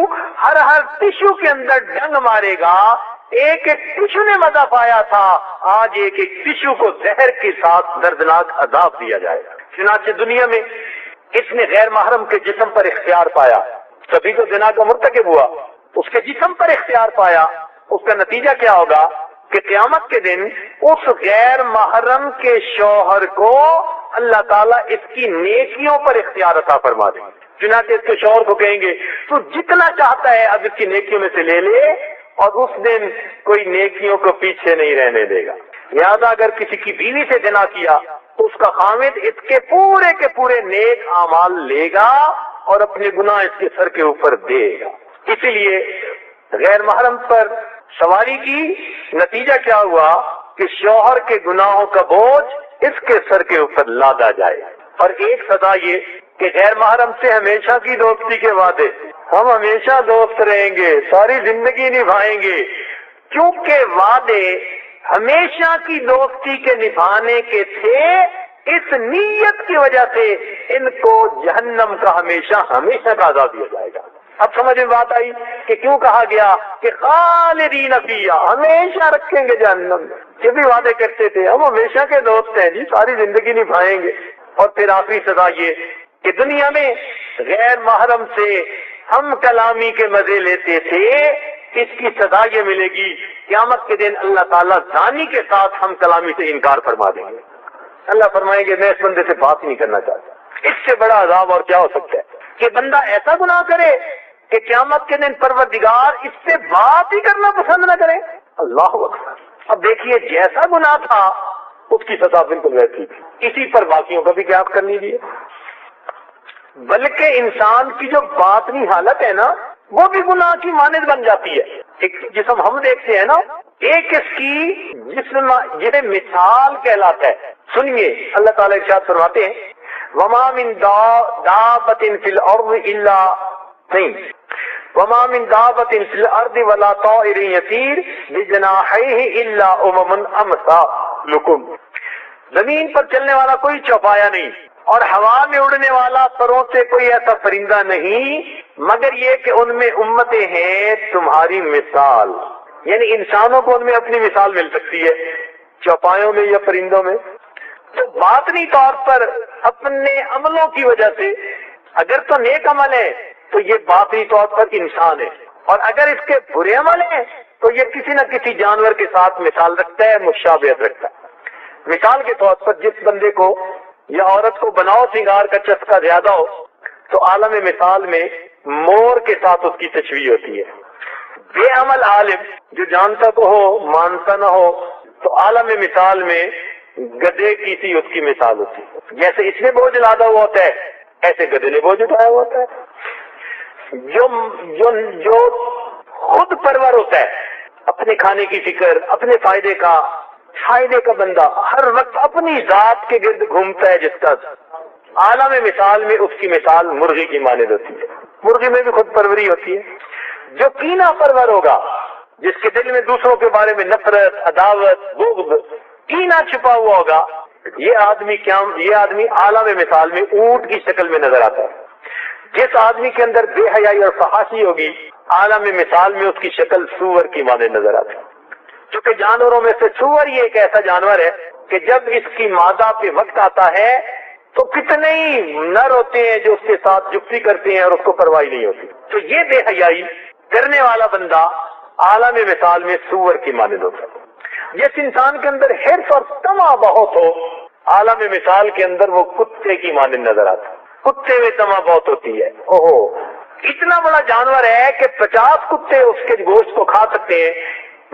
ہر ٹشو کے اندر ڈنگ مارے گا. ایک ایک ٹشو نے مزہ پایا تھا، آج ایک ایک ٹشو کو زہر کے ساتھ دردناک عذاب دیا جائے گا. چنانچہ دنیا میں اس نے غیر محرم کے جسم پر اختیار پایا، تبھی تو زنا کا مرتکب ہوا. اس کے جسم پر اختیار پایا، اس کا نتیجہ کیا ہوگا کہ قیامت کے دن اس غیر محرم کے شوہر کو اللہ تعالیٰ اس کی نیکیوں پر اختیار عطا فرما دیں گے. چنانچہ اس کے شوہر کو کہیں گے تو جتنا چاہتا ہے اب اس کی نیکیوں میں سے لے لے، اور اس دن کوئی نیکیوں کو پیچھے نہیں رہنے دے گا. لہذا اگر کسی کی بیوی سے زنا کیا تو اس کا خامد اس کے پورے نیک اعمال لے گا اور اپنے گناہ اس کے سر کے اوپر دے گا. اسی لیے غیر محرم پر سواری کی نتیجہ کیا ہوا کہ شوہر کے گناہوں کا بوجھ اس کے سر کے اوپر لادا جائے. اور ایک سزا یہ کہ غیر محرم سے ہمیشہ کی دوستی کے وعدے، ہم ہمیشہ دوست رہیں گے، ساری زندگی نبھائیں گے، کیونکہ وعدے ہمیشہ کی دوستی کے نبھانے کے تھے، اس نیت کی وجہ سے ان کو جہنم کا ہمیشہ کا عذاب دیا جائے گا. اب سمجھ میں بات آئی کہ کیوں کہا گیا کہ خالدین فیہا، ہمیشہ رکھیں گے جہنم میں. یہ بھی وعدے کرتے تھے ہم ہمیشہ کے دوست ہیں جی، ساری زندگی نبھائیں گے. اور پھر آخری سزا یہ کہ دنیا میں غیر محرم سے ہم کلامی کے مزے لیتے تھے، اس کی سزا یہ ملے گی قیامت کے دن اللہ تعالیٰ زانی کے ساتھ ہم کلامی سے انکار فرما دیں گے. اللہ فرمائیں گے میں اس بندے سے بات ہی نہیں کرنا چاہتا. اس سے بڑا عذاب اور کیا ہو سکتا ہے کہ بندہ ایسا گناہ کرے کہ قیامت کے دن پروردگار اس سے بات ہی کرنا پسند نہ کرے. اللہ اکبر. اب دیکھیے جیسا گناہ تھا اس کی سزا بالکل ویسی تھی. اسی پر باقیوں کا بھی قیاس کر لیجیے. بلکہ انسان کی جو باطنی حالت ہے نا وہ بھی گناہ کی مانند بن جاتی ہے. ایک جسم ہم دیکھتے ہیں نا، ایک اس کی جسم جنہیں مثال کہلاتا ہے. سنیے اللہ تعالیٰ ارشاد فرماتے ہیں وما من دابۃ فی الارض الا وما من دابۃ فی الارض ولا طائر یطیر بجناحیہ الا امم امثالکم. زمین پر چلنے والا کوئی چوپایا نہیں اور ہوا میں اڑنے والا پروں سے کوئی ایسا پرندہ نہیں مگر یہ کہ ان میں امتیں ہیں تمہاری مثال. یعنی انسانوں کو ان میں اپنی مثال مل سکتی ہے، چوپایوں میں یا پرندوں میں. تو باطنی طور پر اپنے عملوں کی وجہ سے اگر تو نیک عمل ہے تو یہ باطنی طور پر انسان ہے، اور اگر اس کے برے عمل ہیں تو یہ کسی نہ کسی جانور کے ساتھ مثال رکھتا ہے، مشابہت رکھتا ہے. مثال کے طور پر جس بندے کو یا عورت کو بناؤ سنگار کا چسکا زیادہ ہو تو عالم مثال میں مور کے ساتھ اس کی تشبیہ ہوتی ہے. بے عمل عالم جو جانتا تو ہو مانتا نہ ہو تو عالم مثال میں گدھے کی سی اس کی مثال ہوتی ہے. جیسے اس نے بوجھ لادا ہوا ہوتا ہے ایسے گدھے نے بوجھ اٹھایا ہوا ہوتا ہے. جو خود پرور ہوتا ہے، اپنے کھانے کی فکر، اپنے فائدے کا بندہ ہر وقت اپنی ذات کے گرد گھومتا ہے، جس کا عالم مثال میں اس کی مثال مرغی کی مانند ہوتی ہے. مرغی میں بھی خود پروری ہوتی ہے. جو کینہ پرور ہوگا، جس کے دل میں دوسروں کے بارے میں نفرت، عداوت، بغض، کینہ چھپا ہوا ہوگا، یہ آدمی عالم مثال میں اونٹ کی شکل میں نظر آتا ہے. جس آدمی کے اندر بے حیائی اور فحاشی ہوگی عالم مثال میں اس کی شکل سور کی مانند نظر آتی ہے. چونکہ جانوروں میں سے سور یہ ایک ایسا جانور ہے کہ جب اس کی مادہ پہ وقت آتا ہے تو کتنے ہی نر ہوتے ہیں جو اس کے ساتھ جفتی کرتے ہیں اور اس کو پرواہ نہیں ہوتی. تو یہ بے حیائی کرنے والا بندہ عالم مثال میں سور کی مانند ہوتا ہے. جس انسان کے اندر حرص اور طمع بہت ہو عالم مثال کے اندر وہ کتے کی مانند نظر آتا ہے. کتے میں طمع بہت ہوتی ہے. اوہو اتنا بڑا جانور ہے کہ 50 کتے اس کے گوشت کو کھا سکتے ہیں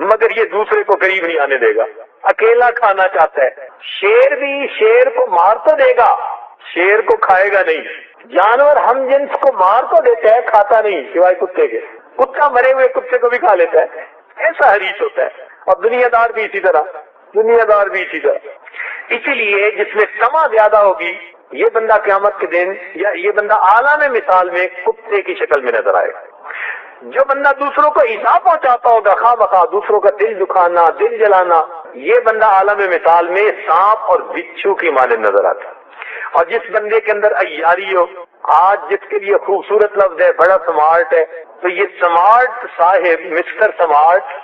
مگر یہ دوسرے کو قریب نہیں آنے دے گا، اکیلا کھانا چاہتا ہے. شیر بھی شیر کو مار تو دے گا، شیر کو کھائے گا نہیں. جانور ہم جنس کو مار تو دیتا ہے، کھاتا نہیں سوائے کتے کے. کتا مرے ہوئے کتے کو بھی کھا لیتا ہے. ایسا حریص ہوتا ہے. اور دنیا دار بھی اسی طرح. اسی لیے جس میں سما زیادہ ہوگی یہ بندہ قیامت کے دن یا یہ بندہ عالم مثال میں کتے کی شکل میں نظر آئے. جو بندہ دوسروں کو ایذا پہنچاتا ہوگا خواہ بخواہ دوسروں کا دل دکھانا دل جلانا، یہ بندہ عالم مثال میں سانپ اور بچھو کی مانند نظر آتا ہے. اور جس بندے کے اندر عیاری ہو، آج جس کے لیے خوبصورت لفظ ہے بڑا سمارٹ ہے، تو یہ سمارٹ صاحب مسٹر سمارٹ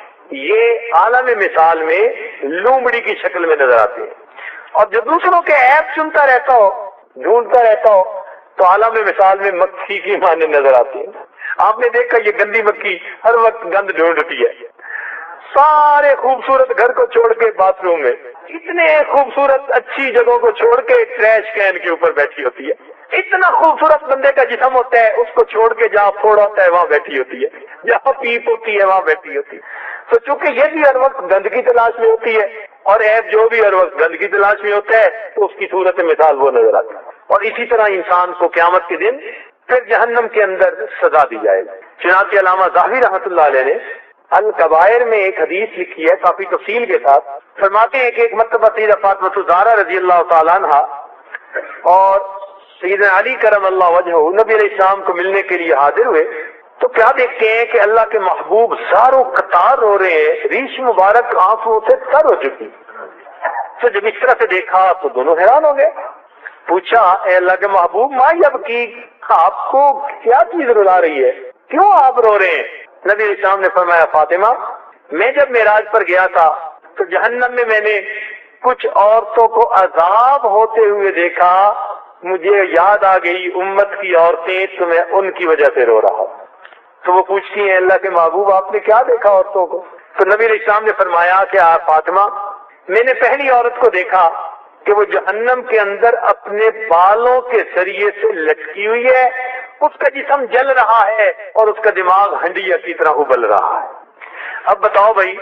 یہ عالم مثال میں لومڑی کی شکل میں نظر آتے ہیں. اور جو دوسروں کے عیب چنتا رہتا ہو ڈھونڈتا رہتا ہو تو عالم مثال میں مکھی کی مانند نظر آتی ہے. آپ نے دیکھا یہ گندی مکھی ہر وقت گند ڈھونڈتی ہے، سارے خوبصورت گھر کو چھوڑ کے باتھ روم میں، اتنے خوبصورت اچھی جگہوں کو چھوڑ کے ٹریش کین کے اوپر بیٹھی ہوتی ہے. اتنا خوبصورت بندے کا جسم ہوتا ہے اس کو چھوڑ کے جہاں پھوڑا ہوتا ہے وہاں بیٹھی ہوتی ہے، جہاں پیپ ہوتی ہے وہاں بیٹھی ہوتی ہے. تو چونکہ یہ بھی ہر وقت گند کی تلاش میں ہوتی ہے اور عیب جو بھی ہر وقت گند کی تلاش میں ہوتا ہے تو اس کی صورت مثال وہ نظر آتی ہے. اور اسی طرح انسان کو قیامت کے دن پھر جہنم کے اندر سزا دی جائے گی. چنانچہ علامہ ظاہری رحمۃ اللہ علیہ نے الکبائر میں ایک حدیث لکھی ہے کافی تفصیل کے ساتھ. فرماتے ہیں کہ ایک مرتبہ سیدہ فاطمہ الزہرا رضی اللہ تعالیٰ عنہ اور سیدنا علی کرم اللہ وجہہ نبی علیہ السلام کو ملنے کے لیے حاضر ہوئے تو کیا دیکھتے ہیں کہ اللہ کے محبوب زاروں قطار رو رہے ہیں، ریش مبارک آنکھوں سے تر ہو چکی. تو جب اس طرح سے دیکھا تو دونوں حیران ہو گئے. پوچھا اے اللہ کے محبوب ما یبکی، آپ کو کیا چیز رلا رہی ہے، کیوں آپ رو رہے ہیں؟ نبی علیہ السلام نے فرمایا فاطمہ میں جب معراج پر گیا تھا تو جہنم میں نے کچھ عورتوں کو عذاب ہوتے ہوئے دیکھا، مجھے یاد آ گئی امت کی عورتیں تو میں ان کی وجہ سے رو رہا. تو وہ پوچھتی ہیں اللہ کے محبوب آپ نے کیا دیکھا عورتوں کو؟ تو نبی علیہ السلام نے فرمایا کہ فاطمہ میں نے پہلی عورت کو دیکھا کہ وہ جہنم کے اندر اپنے بالوں کے ذریعے سے لٹکی ہوئی ہے، اس کا جسم جل رہا ہے اور اس کا دماغ ہنڈیا کی طرح ابل رہا ہے. اب بتاؤ بھائی،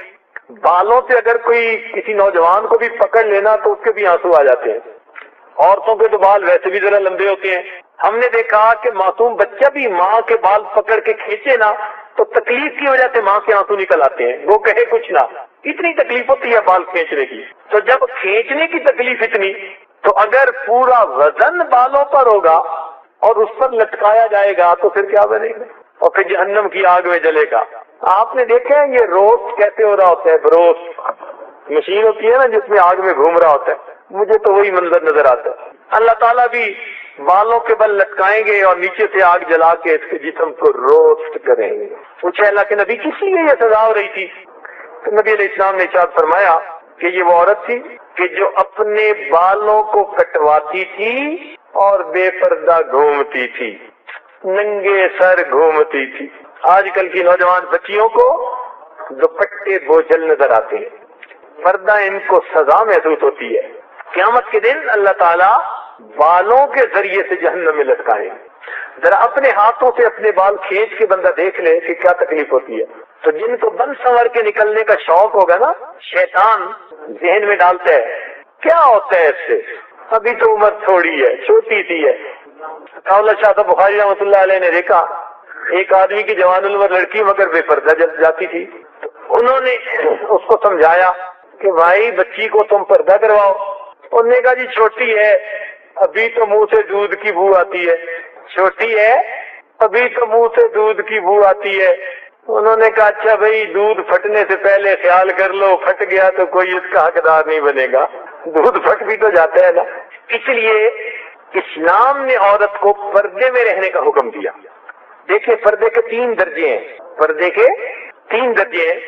بالوں سے اگر کوئی کسی نوجوان کو بھی پکڑ لینا تو اس کے بھی آنسو آ جاتے ہیں. عورتوں کے تو بال ویسے بھی ذرا لمبے ہوتے ہیں. ہم نے دیکھا کہ معصوم بچہ بھی ماں کے بال پکڑ کے کھینچے نا تو تکلیف کی وجہ سے ماں کے آنسو نکل آتے ہیں، وہ کہے کچھ نہ، اتنی تکلیف ہوتی ہے بال کھینچنے کی. تو جب کھینچنے کی تکلیف اتنی تو اگر پورا وزن بالوں پر ہوگا اور اس پر لٹکایا جائے گا تو پھر کیا بنے گا؟ اور پھر جہنم کی آگ میں جلے گا. آپ نے دیکھا ہے یہ روسٹ کیسے ہو رہا ہوتا ہے؟ بروسٹ مشین ہوتی ہے نا جس میں آگ میں گھوم رہا ہوتا ہے، مجھے تو وہی منظر نظر آتا ہے. اللہ تعالیٰ بھی بالوں کے بل لٹکائیں گے اور نیچے سے آگ جلا کے اس کے جسم کو روسٹ کریں گے. پوچھا اللہ کے نبی کس لیے یہ سزا ہو رہی تھی؟ تو نبی علیہ السلام نے ارشاد فرمایا کہ یہ وہ عورت تھی کہ جو اپنے بالوں کو کٹواتی تھی اور بے پردہ گھومتی تھی، ننگے سر گھومتی تھی. آج کل کی نوجوان بچیوں کو دوپٹے بوجھل نظر آتے ہیں، پردہ ان کو سزا محسوس ہوتی ہے. قیامت کے دن اللہ تعالیٰ بالوں کے ذریعے سے جہنم میں لٹکائے. ذرا اپنے ہاتھوں سے اپنے بال کھینچ کے بندہ دیکھ لے کہ کیا تکلیف ہوتی ہے. تو جن کو بن سنور کے نکلنے کا شوق ہوگا نا، شیطان ذہن میں ڈالتا ہے کیا ہوتا ہے اس سے، ابھی تو عمر تھوڑی ہے، چھوٹی سی ہے. شاہ صاحب بخاری رحمۃ اللہ علیہ نے دیکھا ایک آدمی کی جوان العمر لڑکی مگر بے پردہ جاتی تھی. تو انہوں نے اس کو سمجھایا کہ بھائی بچی کو تم پردہ کرواؤ. انہوں نے کہا جی چھوٹی ہے ابھی تو منہ سے دودھ کی بو آتی ہے، چھوٹی ہے ابھی تو منہ سے دودھ کی بو آتی ہے. انہوں نے کہا اچھا بھائی دودھ پھٹنے سے پہلے خیال کر لو، پھٹ گیا تو کوئی اس کا حقدار نہیں بنے گا، دودھ پھٹ بھی تو جاتا ہے نا. اس لیے اسلام نے عورت کو پردے میں رہنے کا حکم دیا. دیکھیں پردے کے 3 درجے ہیں، پردے کے 3 درجے ہیں.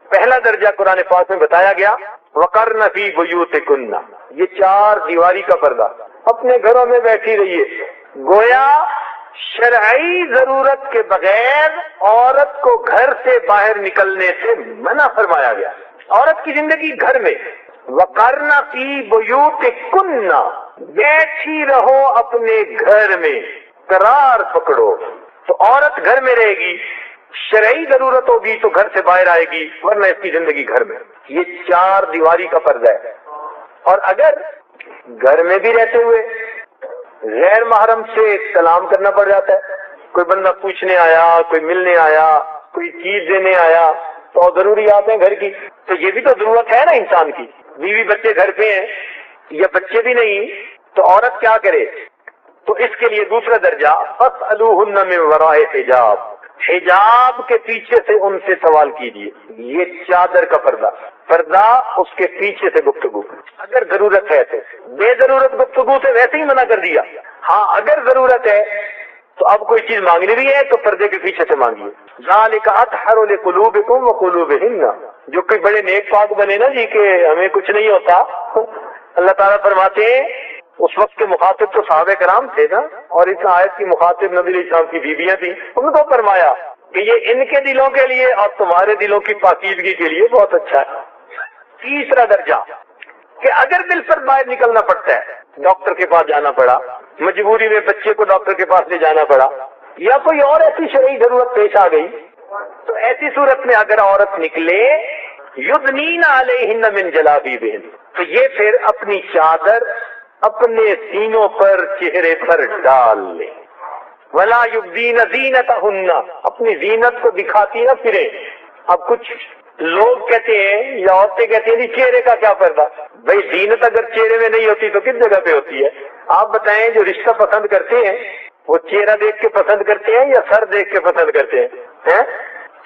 پہلا درجہ قرآن پاک میں بتایا گیا وَقَرْنَ فِي بُيُوتِكُنَّ، یہ 4 دیواری کا پردہ، اپنے گھروں میں بیٹھی رہیے. گویا شرعی ضرورت کے بغیر عورت کو گھر سے باہر نکلنے سے منع فرمایا گیا. عورت کی زندگی گھر میں. وَقَرْنَ فِي بُيُوتِكُنَّ، بیٹھی رہو اپنے گھر میں، قرار پکڑو. تو عورت گھر میں رہے گی، شرعی ضرورت ہوگی تو گھر سے باہر آئے گی، ورنہ اس کی زندگی گھر میں. یہ 4 دیواری کا پردہ ہے. اور اگر گھر میں بھی رہتے ہوئے غیر محرم سے سلام کرنا پڑ جاتا ہے، کوئی بندہ پوچھنے آیا، کوئی ملنے آیا، کوئی چیز دینے آیا، تو ضروریات ہیں گھر کی، تو یہ بھی تو ضرورت ہے نا انسان کی. بیوی بچے گھر پہ ہیں یا بچے بھی نہیں تو عورت کیا کرے؟ تو اس کے لیے دوسرا درجہ فَاسْأَلُوهُنَّ مِنْ وَرَاءِ حِجَاب، حجاب کے پیچھے سے ان سے سوال کیجیے. یہ چادر کا پردہ اس کے پیچھے سے گفتگو اگر ضرورت ہے تو. بے ضرورت گفتگو سے ویسے ہی منع کر دیا. ہاں اگر ضرورت ہے تو اب کوئی چیز مانگنی بھی ہے تو پردے کے پیچھے سے مانگیے. ذَلِكَ أَطْهَرُ لِقُلُوبِكُمْ وَقُلُوبِهِنَّ. جو کوئی بڑے نیک پاک بنے نا جی کہ ہمیں کچھ نہیں ہوتا، اللہ تعالیٰ فرماتے ہیں اس وقت کے مخاطب تو صحابہ کرام تھے نا، اور اس آیت کی مخاطب نبی علیہ السلام کی بیویاں تھیں. ان کو فرمایا کہ یہ ان کے دلوں کے لیے اور تمہارے دلوں کی پاکیزگی کے لیے بہت اچھا ہے. تیسرا درجہ کہ اگر دل پر باہر نکلنا پڑتا ہے، ڈاکٹر کے پاس جانا پڑا، مجبوری میں بچے کو ڈاکٹر کے پاس لے جانا پڑا، یا کوئی اور ایسی شرعی ضرورت پیش آ گئی، تو ایسی صورت میں اگر عورت نکلے یدنین علیہن من جلابیبہن، تو یہ پھر اپنی چادر اپنے سینوں پر چہرے پر ڈال لے. ولا یبدین زینتہن، اپنی زینت کو دکھاتی نہ پھرے. اب کچھ لوگ کہتے ہیں یا عورتیں کہتی ہیں چہرے کا کیا پردہ؟ بھائی زینت اگر چہرے میں نہیں ہوتی تو کس جگہ پہ ہوتی ہے؟ آپ بتائیں جو رشتہ پسند کرتے ہیں وہ چہرہ دیکھ کے پسند کرتے ہیں یا سر دیکھ کے پسند کرتے ہیں؟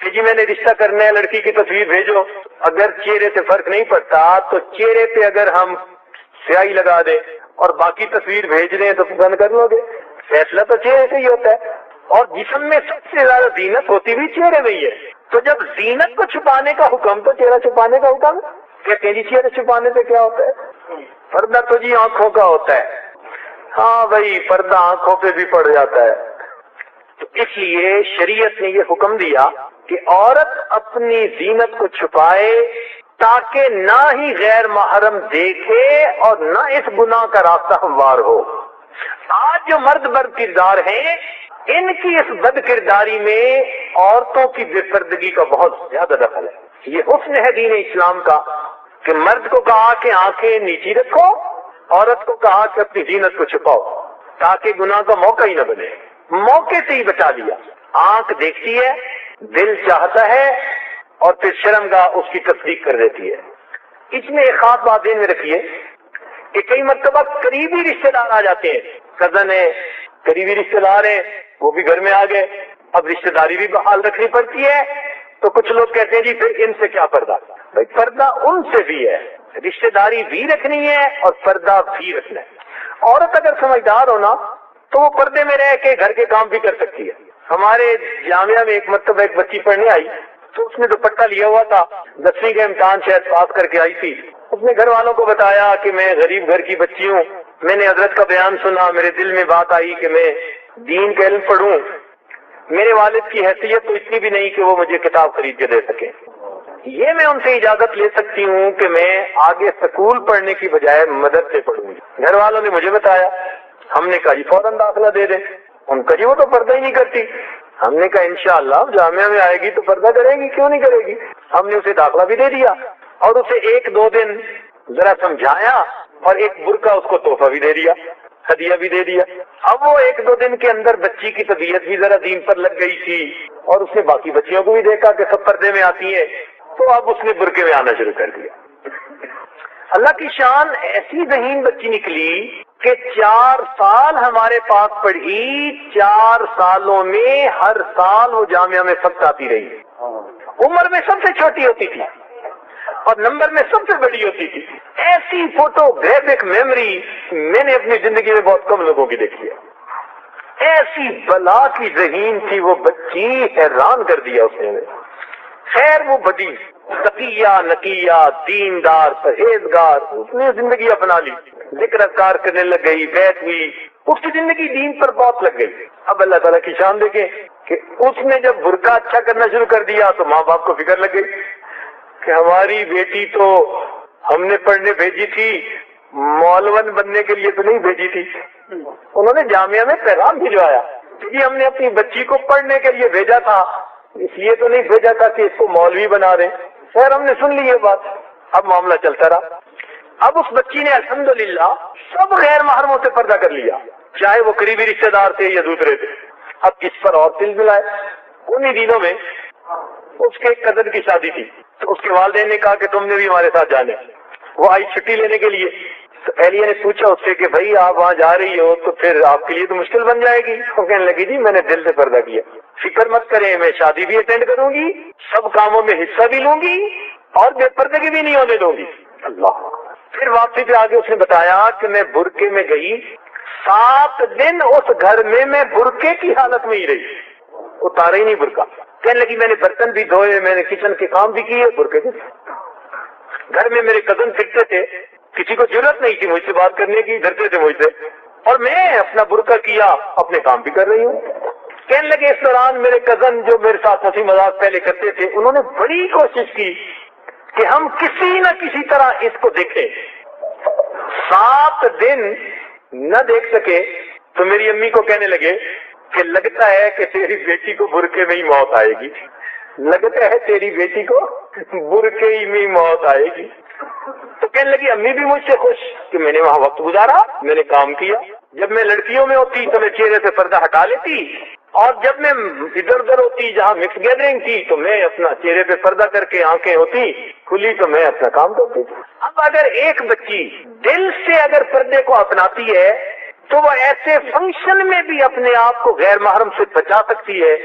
کہ جی میں نے رشتہ کرنا ہے، لڑکی کی تصویر بھیجو. اگر چہرے سے فرق نہیں پڑتا تو چہرے پہ اگر ہم سیاہی لگا دیں اور باقی تصویر بھیج دیں تو پسند کر لو گے. فیصلہ تو چہرے سے ہی ہوتا ہے، اور جسم میں سب سے زیادہ زینت ہوتی بھی چہرے میں ہی ہے. تو جب زینت کو چھپانے کا حکم تو چہرہ چھپانے کا حکم کہتے ہیں جی چہرے چھپانے سے کیا ہوتا ہے؟ پردہ تو جی آنکھوں کا ہوتا ہے. ہاں بھائی پردہ آنکھوں پہ بھی پڑ جاتا ہے. تو اس لیے شریعت نے یہ حکم دیا کہ عورت اپنی زینت کو چھپائے تاکہ نہ ہی غیر محرم دیکھے اور نہ اس گناہ کا راستہ ہموار ہو. آج جو مرد بد کردار ہیں ان کی اس بد کرداری میں عورتوں کی بے پردگی کا بہت زیادہ دخل ہے. یہ حسن ہے دین اسلام کا کہ مرد کو کہا کہ آنکھیں نیچی رکھو، عورت کو کہا کہ اپنی زینت کو چھپاؤ تاکہ گناہ کا موقع ہی نہ بنے. موقع سے ہی بچا لیا. آنکھ دیکھتی ہے، دل چاہتا ہے، اور پھر شرمگاہ اس کی تصدیق کر دیتی ہے. اس میں ایک خاص بات ذہن میں رکھیے کہ کئی مرتبہ قریبی رشتے دار آ جاتے ہیں، کزن ہے، قریبی رشتے دار ہیں، وہ بھی گھر میں آ گئے. اب رشتے داری بھی بحال رکھنی پڑتی ہے. تو کچھ لوگ کہتے ہیں جی پھر ان سے کیا پردہ؟ بھائی پردہ ان سے بھی ہے، رشتے داری بھی رکھنی ہے اور پردہ بھی رکھنا ہے. عورت اگر سمجھدار ہونا تو وہ پردے میں رہ کے گھر کے کام بھی کر سکتی ہے. ہمارے جامعہ میں ایک مرتبہ ایک بچی پڑھنے آئی تو اس نے دوپٹہ لیا ہوا تھا، 10ویں کا امتحان شاید پاس کر کے آئی تھی. اس نے گھر والوں کو بتایا کہ میں غریب گھر کی بچی ہوں، میں نے حضرت کا بیان سنا، میرے دل میں بات آئی کہ میں دین کا علم پڑھوں. میرے والد کی حیثیت تو اتنی بھی نہیں کہ وہ مجھے کتاب خرید کے دے سکیں. یہ میں ان سے اجازت لے سکتی ہوں کہ میں آگے سکول پڑھنے کی بجائے مدرسے پڑھوں گی. گھر والوں نے مجھے بتایا، ہم نے کہا جی فوراً داخلہ دے دیں. ان کا جی وہ تو پردہ ہی نہیں کرتی. ہم نے کہا انشاءاللہ جامعہ میں آئے گی تو پردہ کرے گی، کیوں نہیں کرے گی. ہم نے اسے داخلہ بھی دے دیا اور اسے 1-2 دن ذرا سمجھایا اور ایک برقع اس کو تحفہ بھی دے دیا، ہدیہ بھی دے دیا. اب وہ 1-2 دن کے اندر بچی کی طبیعت بھی ذرا دین پر لگ گئی تھی اور اس نے باقی بچیوں کو بھی دیکھا کہ سب پردے میں آتی ہیں، تو اب اس نے برقعے میں آنا شروع کر دیا. اللہ کی شان ایسی ذہین بچی نکلی کہ 4 سال ہمارے پاس پڑھی، 4 سالوں میں ہر سال وہ جامعہ میں سب آتی رہی. عمر میں سب سے چھوٹی ہوتی تھی اور نمبر میں سب سے بڑی ہوتی تھی. ایسی فوٹو گرافک میموری میں نے اپنی زندگی میں بہت کم لوگوں کی دیکھی ہے. ایسی بلا کی ذہین تھی وہ بچی، حیران کر دیا اس نے. خیر وہ بڑی تقیہ نقیہ دیندار پرہیزگار، اس نے زندگی اپنا لی، ذکر اذکار کرنے لگ گئی، بیت ہوئی، اس کی زندگی دین پر بہت لگ گئی. اب اللہ تعالیٰ کی شان دیکھیں کہ اس نے جب برقع اچھا کرنا شروع کر دیا تو ماں باپ کو فکر لگ گئی کہ ہماری بیٹی تو ہم نے پڑھنے بھیجی تھی، مولون بننے کے لیے تو نہیں بھیجی تھی. انہوں نے جامعہ میں پیغام بھجوایا کہ ہم نے اپنی بچی کو پڑھنے کے لیے بھیجا تھا، اس لیے تو نہیں بھیجا تھا کہ اس کو مولوی بنا دیں. خیر ہم نے سن لی یہ بات. اب معاملہ چلتا رہا. اب اس بچی نے الحمدللہ سب غیر محرموں سے پردہ کر لیا، چاہے وہ قریبی رشتے دار تھے یا دوسرے تھے. اب اس پر اور تل ملائے. انہی دنوں میں اس کے ایک کزن کی شادی تھی، تو اس کے والدین نے کہا کہ تم نے بھی ہمارے ساتھ جانا ہے۔ وہ آئی چھٹی لینے کے لیے، تو اہلیہ نے پوچھا اس سے کہ بھائی آپ وہاں جا رہی ہو تو پھر آپ کے لیے تو مشکل بن جائے گی۔ وہ کہنے لگی جی میں نے دل سے پردہ کیا، فکر مت کریں، میں شادی بھی اٹینڈ کروں گی، سب کاموں میں حصہ بھی لوں گی اور بے پردگی بھی نہیں ہونے دوں گی۔ اللہ۔ پھر واپسی پہ آگے اس نے بتایا کہ میں برقعے میں گئی، 7 دن اس گھر میں برقعے کی حالت میں ہی رہی، اتارا ہی نہیں برقع۔ کہنے لگی میں نے برتن بھی دھوئے، میں نے کچن کے کام بھی کیے، برقعے کے۔ گھر میں میرے کزن پھرتے تھے، کسی کو ضرورت نہیں تھی مجھ سے بات کرنے کی، ڈرتے تھے مجھ سے، اور میں اپنا برقع کیا، اپنے کام بھی کر رہی ہوں۔ کہنے لگے اس دوران میرے کزن جو میرے ساتھ ہنسی مذاق پہلے کرتے تھے، انہوں نے بڑی کوشش کی کہ ہم کسی نہ کسی طرح اس کو دیکھیں۔ 7 دن نہ دیکھ سکے تو میری امی کو کہنے لگے کہ لگتا ہے کہ تیری بیٹی کو برقعے میں ہی موت آئے گی، لگتا ہے تیری بیٹی کو برقعے میں ہی موت آئے گی۔ تو کہنے لگی امی بھی مجھ سے خوش کہ میں نے وہاں وقت گزارا، میں نے کام کیا۔ جب میں لڑکیوں میں ہوتی تو میں چہرے سے پردہ ہٹا لیتی، اور جب میں ادھر ادھر ہوتی جہاں مکس گیدرنگ تھی تو میں اپنا چہرے پہ پردہ کر کے آنکھیں ہوتی کھلی تو میں اپنا کام کرتی تھی۔ اب اگر ایک بچی دل سے اگر پردے کو اپناتی ہے تو وہ ایسے فنکشن میں بھی اپنے آپ کو غیر محرم سے بچا سکتی ہے،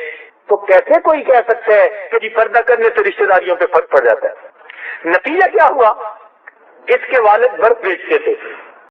تو کیسے کوئی کہہ سکتا ہے کہ جی پردہ کرنے سے رشتہ داریوں پہ فرق پڑ جاتا ہے؟ نتیجہ کیا ہوا؟ اس کے والد برف بیچتے تھے،